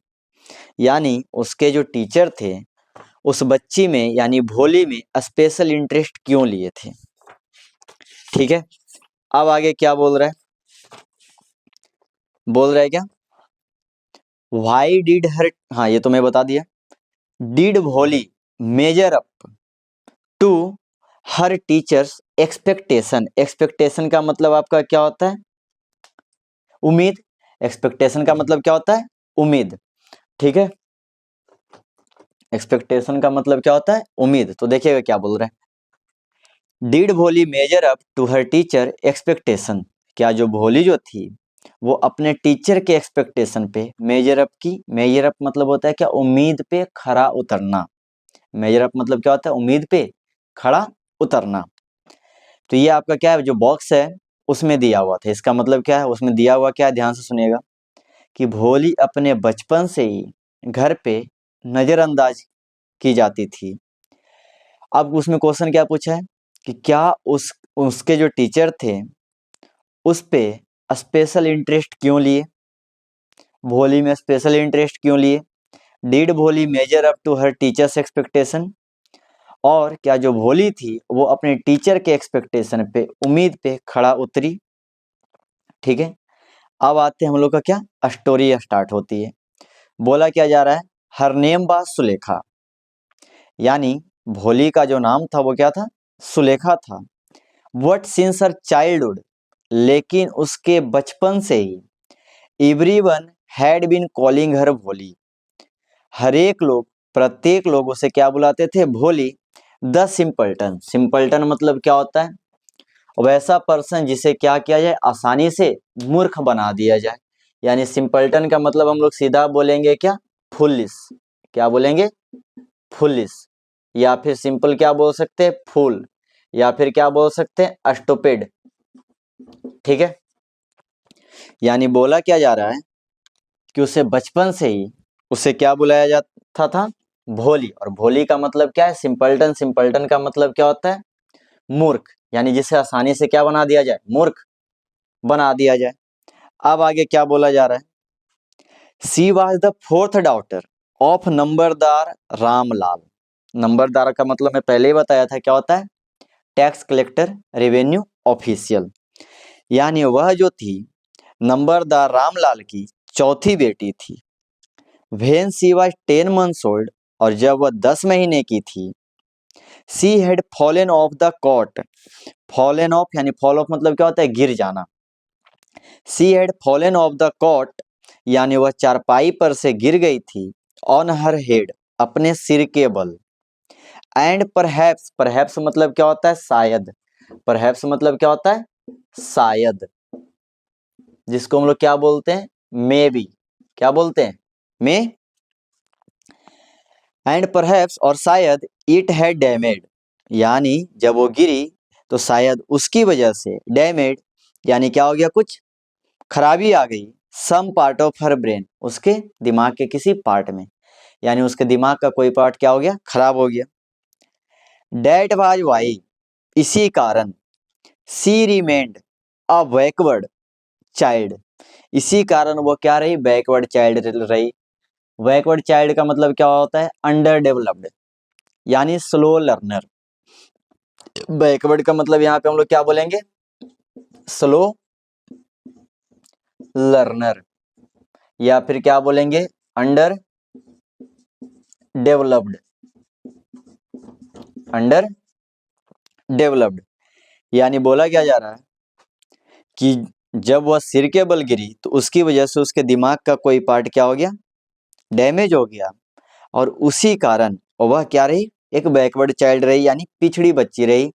यानी उसके जो टीचर थे उस बच्ची में यानी भोली में स्पेशल इंटरेस्ट क्यों लिए थे। ठीक है। अब आगे क्या बोल रहा है, बोल रहा है क्या, वाई डिड हर, हाँ ये तो मैं बता दिया। Did Bholi measure up to her teacher's expectation. Expectation का मतलब आपका क्या होता है, उम्मीद। एक्सपेक्टेशन का मतलब क्या होता है, उम्मीद। ठीक है। एक्सपेक्टेशन का मतलब क्या होता है, उम्मीद। तो देखिएगा क्या बोल रहा है, did Bholi measure up to her teacher expectation. क्या जो भोली जो थी वो अपने टीचर के एक्सपेक्टेशन पे मेजर अप की। मेजर अप मतलब होता है क्या, उम्मीद पे खरा उतरना। मेजर अप मतलब क्या होता है, उम्मीद पे खड़ा उतरना। तो ये आपका क्या है, जो बॉक्स है उसमें दिया हुआ था। इसका मतलब क्या है, उसमें दिया हुआ क्या है, ध्यान से सुनिएगा, कि भोली अपने बचपन से ही घर पे नजरअंदाज की जाती थी। अब उसमें क्वेश्चन क्या पूछा है कि क्या उसके जो टीचर थे उस पे स्पेशल इंटरेस्ट क्यों लिए, भोली में स्पेशल इंटरेस्ट क्यों लिए। Did Bholi measure up to her teacher's expectation. और क्या जो भोली थी वो अपने टीचर के एक्सपेक्टेशन पे, उम्मीद पे खड़ा उतरी। ठीक है। अब आते हैं हम लोग का क्या, स्टोरी स्टार्ट होती है। बोला क्या जा रहा है, हर नेम बा सुलेखा। यानी भोली का जो नाम था वो क्या था, सुलेखा था। What since her childhood. लेकिन उसके बचपन से ही everyone had been calling her Bholi. हरेक लोग, प्रत्येक लोग उसे क्या बुलाते थे? भोली। The simpleton. सिंपलटन मतलब क्या होता है? वैसा पर्सन जिसे क्या किया जाए? आसानी से मूर्ख बना दिया जाए। यानी सिंपलटन का मतलब हम लोग सीधा बोलेंगे क्या? फुलिश। क्या बोलेंगे? फुलिश। या फिर सिंपल क्या बोल सकते हैं? फूल। या फिर क्या बोल सकते हैं? स्टूपिड। ठीक है। यानी बोला क्या जा रहा है कि उसे बचपन से ही उसे क्या बुलाया जाता था? भोली। और भोली का मतलब क्या है? सिंपलटन। सिंपलटन का मतलब क्या होता है? मूर्ख। यानी जिसे आसानी से क्या बना दिया जाए? मूर्ख बना दिया जाए। अब आगे क्या बोला जा रहा है? She was the fourth daughter of numberdar Ramlal. नंबरदार का मतलब मैं पहले ही बताया था, क्या होता है? Tax collector, revenue official. यानी वह जो थी नंबरदार रामलाल की चौथी बेटी थी। When she was 10 months old, और जब वह 10 महीने की थी, she had fallen off the cot. Fallen off यानी फॉल ऑफ मतलब क्या होता है? गिर जाना। She had fallen off the cot यानी वह चारपाई पर से गिर गई थी। ऑन हर हेड, अपने सिर के बल। एंड परहैप्स, परहैप्स मतलब क्या होता है? शायद। परहैप्स मतलब क्या होता है? शायद। जिसको हम लोग क्या बोलते हैं? May be. क्या बोलते हैं? मे। एंड परहैप्स और शायद इट हैड डैमेड, यानी जब वो गिरी तो शायद उसकी वजह से डैमेड यानी क्या हो गया? कुछ खराबी आ गई। Some part of her brain, उसके दिमाग के किसी पार्ट में। यानी उसके दिमाग का कोई पार्ट क्या हो गया? खराब हो गया। डैट वाज वाई, इसी कारण। सी रिमेंड अ बैकवर्ड चाइल्ड, इसी कारण वो क्या रही? बैकवर्ड चाइल्ड रही। बैकवर्ड चाइल्ड का मतलब क्या होता है? अंडर डेवलप्ड, यानी स्लो लर्नर। बैकवर्ड का मतलब यहाँ पे हम लोग क्या बोलेंगे? Slow learner. या फिर क्या बोलेंगे? Under developed. Under developed. यानी बोला क्या जा रहा है कि जब वह सिर के बल गिरी तो उसकी वजह से उसके दिमाग का कोई पार्ट क्या हो गया? डैमेज हो गया। और उसी कारण वह क्या रही? एक बैकवर्ड चाइल्ड रही, यानी पिछड़ी बच्ची रही।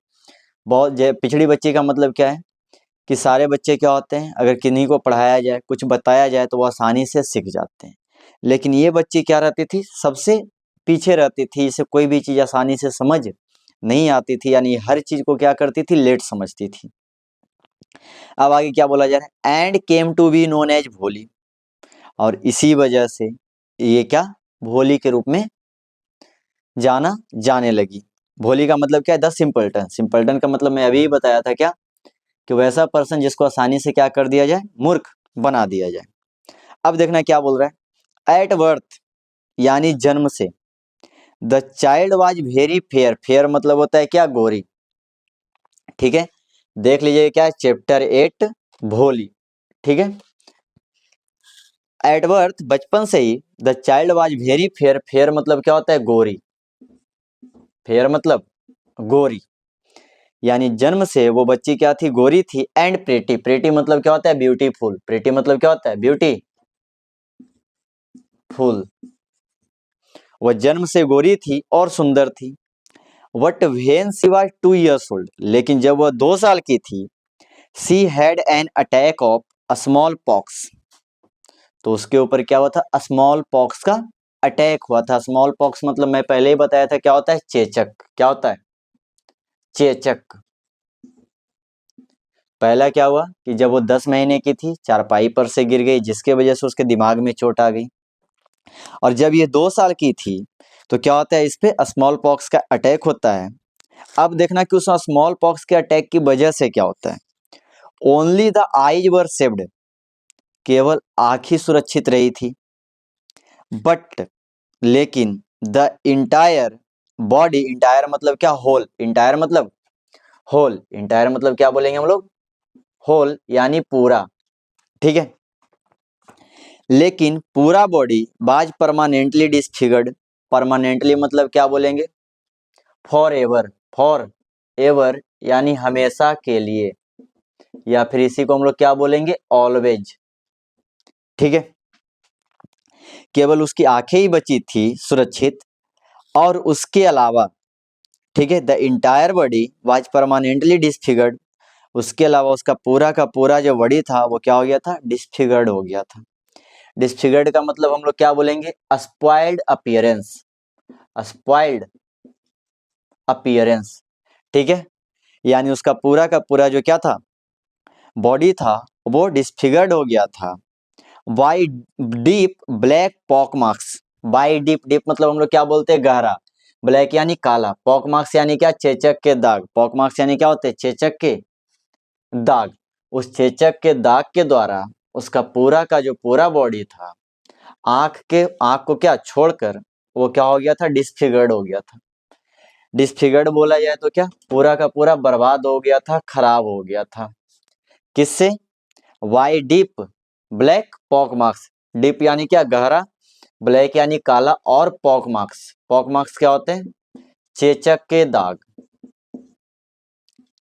पिछड़ी बच्ची का मतलब क्या है? कि सारे बच्चे क्या होते हैं? अगर किन्हीं को पढ़ाया जाए, कुछ बताया जाए तो वो आसानी से सीख जाते हैं। लेकिन ये बच्ची क्या रहती थी? सबसे पीछे रहती थी। इसे कोई भी चीज आसानी से समझ नहीं आती थी, यानी हर चीज को क्या करती थी? लेट समझती थी। अब आगे क्या बोला जा रहा है? And came to be known as Bholi, और इसी वजह से ये क्या? भोली के रूप में जाना जाने लगी। भोली का मतलब क्या है? The simpleton. सिंपलटन का मतलब मैं अभी ही बताया था, क्या? कि वैसा पर्सन जिसको आसानी से क्या कर दिया जाए? मूर्ख बना दिया जाए। अब देखना क्या बोल रहा है? एट बर्थ यानी जन्म से। The child was very fair. Fair मतलब होता है क्या? गोरी। ठीक है। देख लीजिए क्या? चैप्टर 8 भोली। ठीक है। एट बर्थ बचपन से ही, the child was very fair. Fair मतलब क्या होता है? गोरी। फेयर मतलब गोरी। यानी जन्म से वो बच्ची क्या थी? गोरी थी। And pretty. प्रेटी मतलब क्या होता है? ब्यूटीफुल। प्रेटी मतलब क्या होता है? Beauty full. वह जन्म से गोरी थी और सुंदर थी। What when she was 2 years old, लेकिन जब वह 2 साल की थी, she had an attack of small pox, तो उसके ऊपर क्या हुआ था? स्मॉल पॉक्स का अटैक हुआ था। स्मॉल पॉक्स मतलब मैं पहले ही बताया था, क्या होता है? चेचक। क्या होता है? चेचक। पहला क्या हुआ कि जब वो 10 महीने की थी, चारपाई पर से गिर गई, जिसके वजह से उसके दिमाग में चोट आ गई। और जब ये 2 साल की थी तो क्या होता है? इस पे स्मॉल पॉक्स का अटैक होता है। अब देखना कि उस स्मॉल पॉक्स के अटैक की वजह से क्या होता है? Only the eyes were saved, केवल आंख ही सुरक्षित रही थी। बट लेकिन द इंटायर बॉडी, इंटायर मतलब क्या? होल। इंटायर मतलब होल। इंटायर मतलब क्या बोलेंगे हम लोग? होल, यानी पूरा। ठीक है। लेकिन पूरा बॉडी बाज परमानेंटली डिसफिगर्ड। परमानेंटली मतलब क्या बोलेंगे? For ever. फॉर एवर यानी हमेशा के लिए। या फिर इसी को हम लोग क्या बोलेंगे, ऑलवेज। ठीक है, केवल उसकी आंखें ही बची थी सुरक्षित, और उसके अलावा, ठीक है, the entire body was permanently disfigured. उसके अलावा उसका पूरा का पूरा जो बॉडी था वो क्या हो गया था, डिसफिगर्ड हो गया था। डिसफिगर्ड का मतलब हम लोग क्या बोलेंगे, स्पॉइल्ड अपीयरेंस, स्पॉइल्ड अपीयरेंस। ठीक है, यानी उसका पूरा का पूरा जो क्या था, बॉडी था, वो डिसफिगर्ड हो गया था। By deep black pock marks, by deep, deep मतलब हम लोग क्या बोलते हैं, गहरा, ब्लैक यानी काला, पॉक मार्क्स यानी क्या, चेचक के दाग, पॉक मार्क्स यानी क्या होते हैं, चेचक के दाग। उस चेचक के दाग के द्वारा उसका पूरा का जो पूरा बॉडी था, आंख को क्या छोड़कर, वो क्या हो गया था, डिसफिगर्ड हो गया था। डिसफिगर्ड बोला जाए तो क्या, पूरा का पूरा बर्बाद हो गया था, खराब हो गया था। किससे, why deep black pock marks, deep यानी क्या, गहरा, ब्लैक यानी काला, और पॉक मार्क्स, पॉक मार्क्स क्या होते हैं, चेचक के दाग,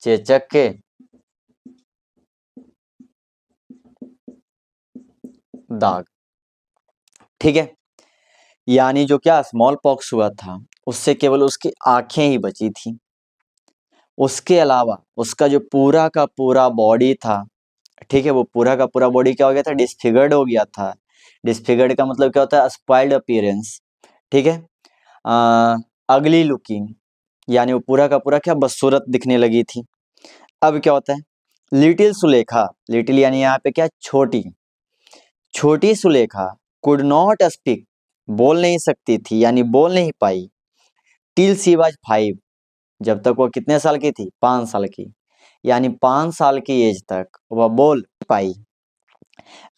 चेचक के दाग। ठीक है, यानी जो क्या स्मॉल पॉक्स हुआ था, उससे केवल उसकी आंखें ही बची थी। उसके अलावा उसका जो पूरा का पूरा बॉडी था, ठीक है, वो पूरा का पूरा बॉडी क्या हो गया था, डिसफिगर्ड हो गया था। डिसफिगर्ड का मतलब क्या होता है, स्पॉइल्ड अपीयरेंस। ठीक है, अगली लुकिंग, यानी वो पूरा का पूरा क्या, बदसूरत दिखने लगी थी। अब क्या होता है, लिटिल सुलेखा, लिटिल यानी यहाँ पे क्या, छोटी, छोटी सुलेखा कुड नॉट स्पीक, बोल नहीं सकती थी, यानी बोल नहीं पाई, टिल शी वाज 5, जब तक वो कितने साल की थी, 5 साल की, यानी 5 साल की एज तक वह बोल पाई।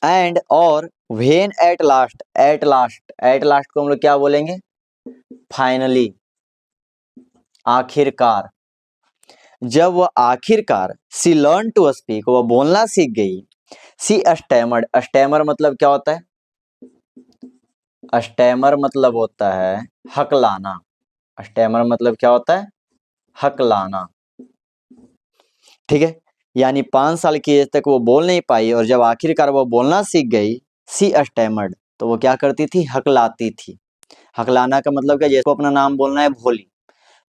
एंड और when at last, at last, at last को हम लोग क्या बोलेंगे, फाइनली, आखिरकार, जब वह आखिरकार सी लर्न टू स्पीक, वह बोलना सीख गई, सी स्टैमर्ड, स्टैमर मतलब क्या होता है, स्टैमर मतलब होता है हकलाना, स्टैमर मतलब क्या होता है, हकलाना। ठीक है, यानी 5 साल की एज तक वो बोल नहीं पाई, और जब आखिरकार वो बोलना सीख गई, सी स्टैमर्ड, तो वो क्या करती थी, हकलाती थी। हकलाना का मतलब क्या, जैसे अपना नाम बोलना है भोली,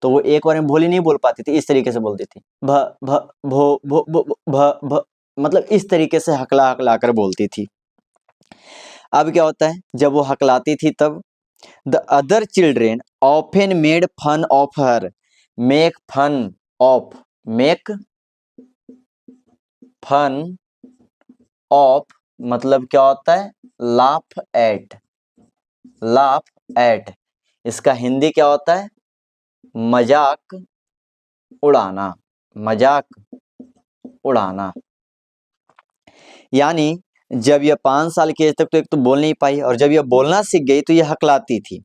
तो वो एक बार में भोली नहीं बोल पाती थी, इस तरीके से बोलती थी, भ भ भो भो भो भ भ, मतलब इस तरीके से हकला हकला कर बोलती थी। अब क्या होता है, जब वो हकलाती थी तब, the other children often made fun of her, make fun of, make fun of मतलब क्या होता है, लाफ एट, लाफ एट, इसका हिंदी क्या होता है, मजाक उड़ाना, मजाक उड़ाना। यानी जब यह 5 साल की एज तक तो एक तो बोल नहीं पाई, और जब यह बोलना सीख गई तो यह हकलाती थी,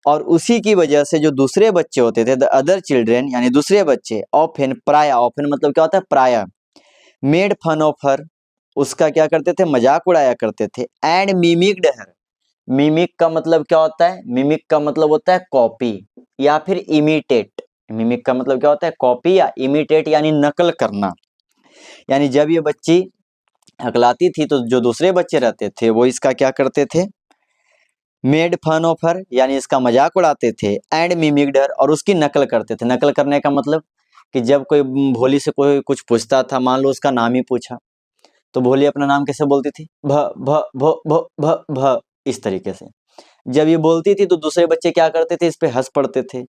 और उसी की वजह से जो दूसरे बच्चे होते थे, द अदर चिल्ड्रेन यानी दूसरे बच्चे, ऑफन, प्राय, ऑफन मतलब क्या होता है, प्राय, मेड फन ऑफ हर, उसका क्या करते थे, मजाक उड़ाया करते थे, एंड मिमिक्ड हर, मिमिक का मतलब क्या होता है, मिमिक का मतलब होता है कॉपी या फिर इमिटेट, मिमिक का मतलब क्या होता है, कॉपी या इमिटेट यानी नकल करना। यानी जब ये बच्ची हकलाती थी तो जो दूसरे बच्चे रहते थे वो इसका क्या करते थे, मेड फन ऑफ हर, यानी इसका मजाक उड़ाते थे, एंड मिमिक्ड हर, और उसकी नकल करते थे। नकल करने का मतलब कि जब कोई भोली से कोई कुछ पूछता था, मान लो उसका नाम ही पूछा, तो भोली अपना नाम कैसे बोलती थी, भ भ भ भ भ भ, इस तरीके से। जब ये बोलती थी तो दूसरे बच्चे क्या करते थे, इस पे हंस पड़ते थे,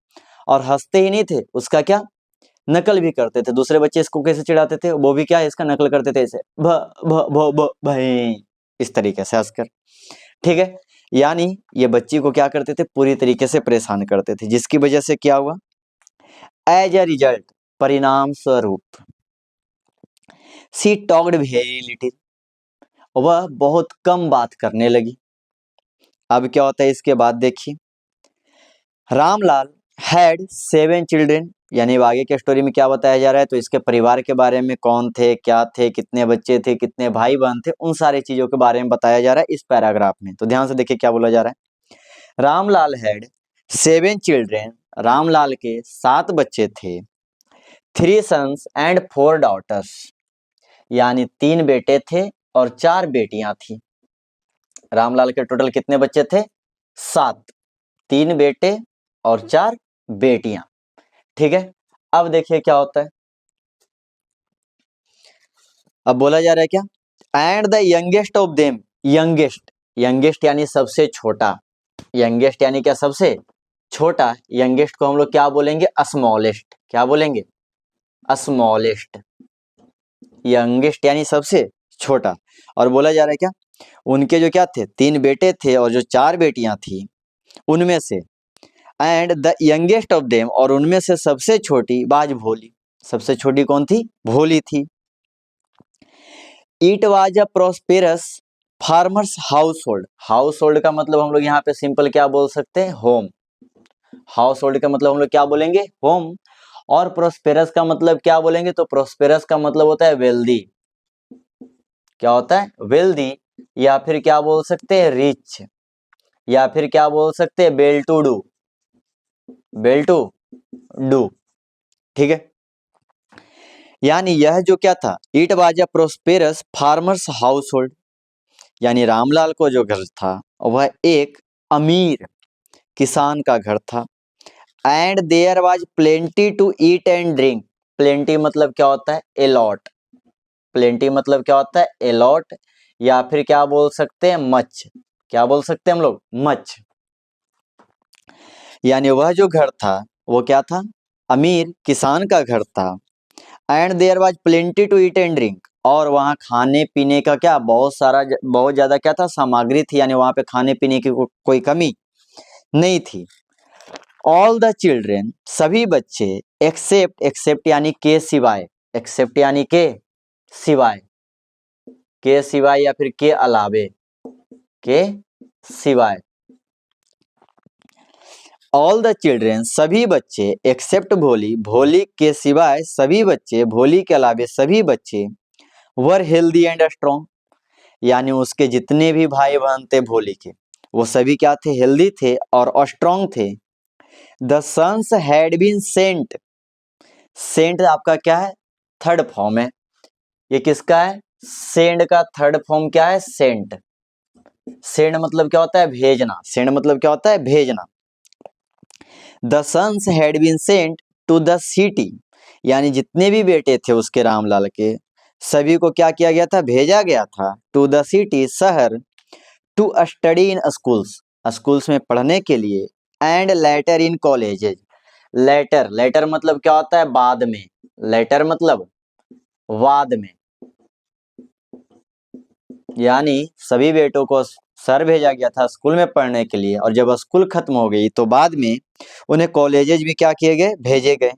और हंसते ही नहीं थे, उसका क्या, नकल भी करते थे। दूसरे बच्चे इसको कैसे चिढ़ाते थे, वो भी क्या, इसका नकल करते थे, ऐसे भ भ भ भ भई, इस तरीके से हंसकर। ठीक है, यानी ये बच्ची को क्या करते थे, पूरी तरीके से परेशान करते थे, जिसकी वजह से क्या हुआ, एज अ रिजल्ट, परिणाम स्वरूप, सी टॉक्ड वेरी लिटिल, वह बहुत कम बात करने लगी। अब क्या होता है इसके बाद देखिए, रामलाल हैड 7 चिल्ड्रेन, यानी आगे के स्टोरी में क्या बताया जा रहा है, तो इसके परिवार के बारे में, कौन थे, क्या थे, कितने बच्चे थे, कितने भाई बहन थे, उन सारी चीजों के बारे में बताया जा रहा है इस पैराग्राफ में। तो ध्यान से देखिए क्या बोला जा रहा है, रामलाल हैड 7 चिल्ड्रेन, रामलाल के 7 बच्चे थे, 3 सन्स एंड 4 डॉटर्स, यानी 3 बेटे थे और 4 बेटियां थी। रामलाल के टोटल कितने बच्चे थे? 7। 3 बेटे और 4 बेटियां। ठीक है, अब देखिए क्या होता है। अब बोला जा रहा है क्या, and the youngest of them, youngest, youngest यानी सबसे छोटा, यंगेस्ट यानी क्या, सबसे छोटा, यंगेस्ट को हम लोग क्या बोलेंगे, स्मॉलेस्ट, क्या बोलेंगे, स्मॉलेस्ट, यंगेस्ट यानी सबसे छोटा। और बोला जा रहा है क्या, उनके जो क्या थे, 3 बेटे थे और जो 4 बेटियां थी उनमें से, and the youngest of them, और उनमें से सबसे छोटी, बाज भोली, सबसे छोटी कौन थी, भोली थी। It was a prosperous farmer's house hold, house hold का मतलब हम लोग यहाँ पे सिंपल क्या बोल सकते हैं, होम, हाउस होल्ड का मतलब हम लोग क्या बोलेंगे, होम। और प्रोस्पेरस का मतलब क्या बोलेंगे, तो प्रोस्पेरस का मतलब होता है वेल्दी, क्या होता है, वेल्दी, या फिर क्या बोल सकते हैं, रिच, या फिर क्या बोल सकते हैं, well to do, well to do. ठीक है, यानी यह जो क्या था, it was a prosperous farmer's household, यानी रामलाल को जो घर था वह एक अमीर किसान का घर था। And there was plenty to eat and drink, plenty मतलब क्या होता है, अलॉट, प्लेंटी मतलब क्या होता है, अलॉट, या फिर क्या बोल सकते हैं, मच, क्या बोल सकते हैं हम लोग, मच। यानी वह जो घर था वो क्या था, अमीर किसान का घर था। And there was plenty to eat and drink, और वहाँ खाने पीने का क्या, बहुत सारा, बहुत ज्यादा क्या था, सामग्री थी, यानी वहाँ पे खाने पीने की कोई कमी नहीं थी। ऑल द चिल्ड्रेन, सभी बच्चे, एक्सेप्ट, एक्सेप्ट यानी के सिवाय, एक्सेप्ट यानी के सिवाय, के सिवाय या फिर के अलावे, के सिवाय, ऑल द चिल्ड्रेन, सभी बच्चे, एक्सेप्ट भोली, भोली के सिवाय सभी बच्चे, भोली के अलावे सभी बच्चे, वर हेल्दी एंड स्ट्रॉन्ग, यानी उसके जितने भी भाई बहन थे भोली के, वो सभी क्या थे, हेल्दी थे और स्ट्रॉन्ग थे। The sons had been sent, sent आपका क्या है, थर्ड फॉर्म है, ये किसका है, सेंड का थर्ड फॉर्म क्या है, सेंट, सेंड मतलब क्या होता है, भेजना, सेंड मतलब क्या होता है, भेजना। The sons had been sent to the city, यानी जितने भी बेटे थे उसके रामलाल के, सभी को क्या किया गया था, भेजा गया था, टू द सिटी, शहर, to study in schools, schools में पढ़ने के लिए, and later in colleges, later, later मतलब क्या होता है, बाद में, लेटर मतलब बाद में, यानी सभी बेटों को सर भेजा गया था स्कूल में पढ़ने के लिए, और जब स्कूल खत्म हो गई तो बाद में उन्हें कॉलेजेज भी क्या किए गए, भेजे गए।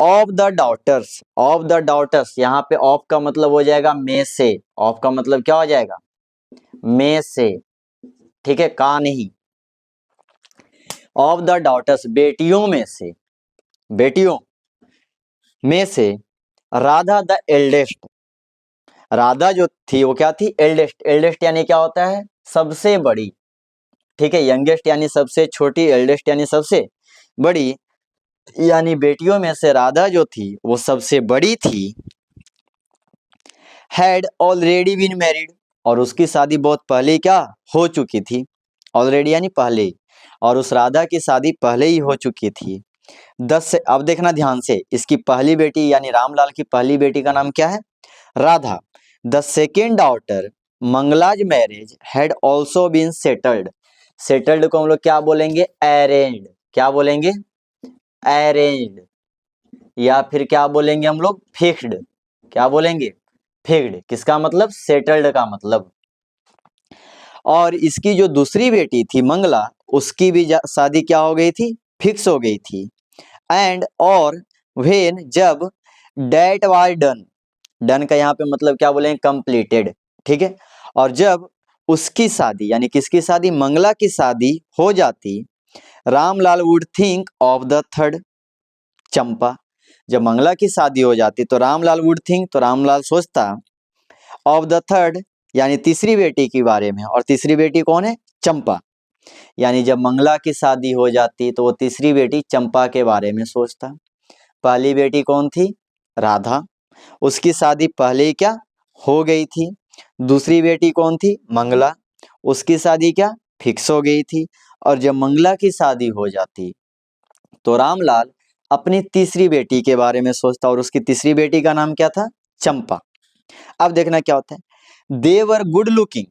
Of the daughters, of the daughters, यहाँ पे ऑफ का मतलब हो जाएगा में से, ऑफ का मतलब क्या हो जाएगा, में से, ठीक है, का नहीं, ऑफ द डॉटर्स, बेटियों में से, बेटियों में से, राधा द एल्डेस्ट, राधा जो थी वो क्या थी, एल्डेस्ट, एल्डेस्ट यानी क्या होता है, सबसे बड़ी, ठीक है, यंगेस्ट यानी सबसे छोटी, एल्डेस्ट यानी सबसे बड़ी, यानी बेटियों में से राधा जो थी वो सबसे बड़ी थी। हैड ऑलरेडी बीन मैरिड, और उसकी शादी बहुत पहले क्या हो चुकी थी, ऑलरेडी यानी पहले, और उस राधा की शादी पहले ही हो चुकी थी। 10 से, अब देखना ध्यान से, इसकी पहली बेटी यानी रामलाल की पहली बेटी का नाम क्या है, Radha. The second daughter Mangala's marriage had also been settled, settled को हम लोग क्या बोलेंगे, अरेंज्ड, क्या बोलेंगे, अरेंज्ड, या फिर क्या बोलेंगे हम लोग, फिक्स्ड, क्या बोलेंगे, फिक्स्ड, किसका मतलब, सेटल्ड का मतलब। और इसकी जो दूसरी बेटी थी मंगला, उसकी भी शादी क्या हो गई थी, फिक्स हो गई थी। एंड, और व्हेन, जब, डेट वाज डन, डन का यहाँ पे मतलब क्या बोलेंगे, कंप्लीटेड, ठीक है, और जब उसकी शादी यानी किसकी शादी, मंगला की शादी हो जाती, Ramlal would think of the third, Champa, जब मंगला की शादी हो जाती तो रामलाल वुड थिंक, तो रामलाल सोचता, ऑफ द थर्ड यानी तीसरी बेटी के बारे में, और तीसरी बेटी कौन है, चंपा, यानी जब मंगला की शादी हो जाती तो वो तीसरी बेटी चंपा के बारे में सोचता। पहली बेटी कौन थी, राधा, उसकी शादी पहले ही क्या हो गई थी। दूसरी बेटी कौन थी, मंगला, उसकी शादी क्या फिक्स हो गई थी। और जब मंगला की शादी हो जाती तो रामलाल अपनी तीसरी बेटी के बारे में सोचता, और उसकी तीसरी बेटी का नाम क्या था, चंपा। अब देखना क्या होता है, देवर गुड लुकिंग,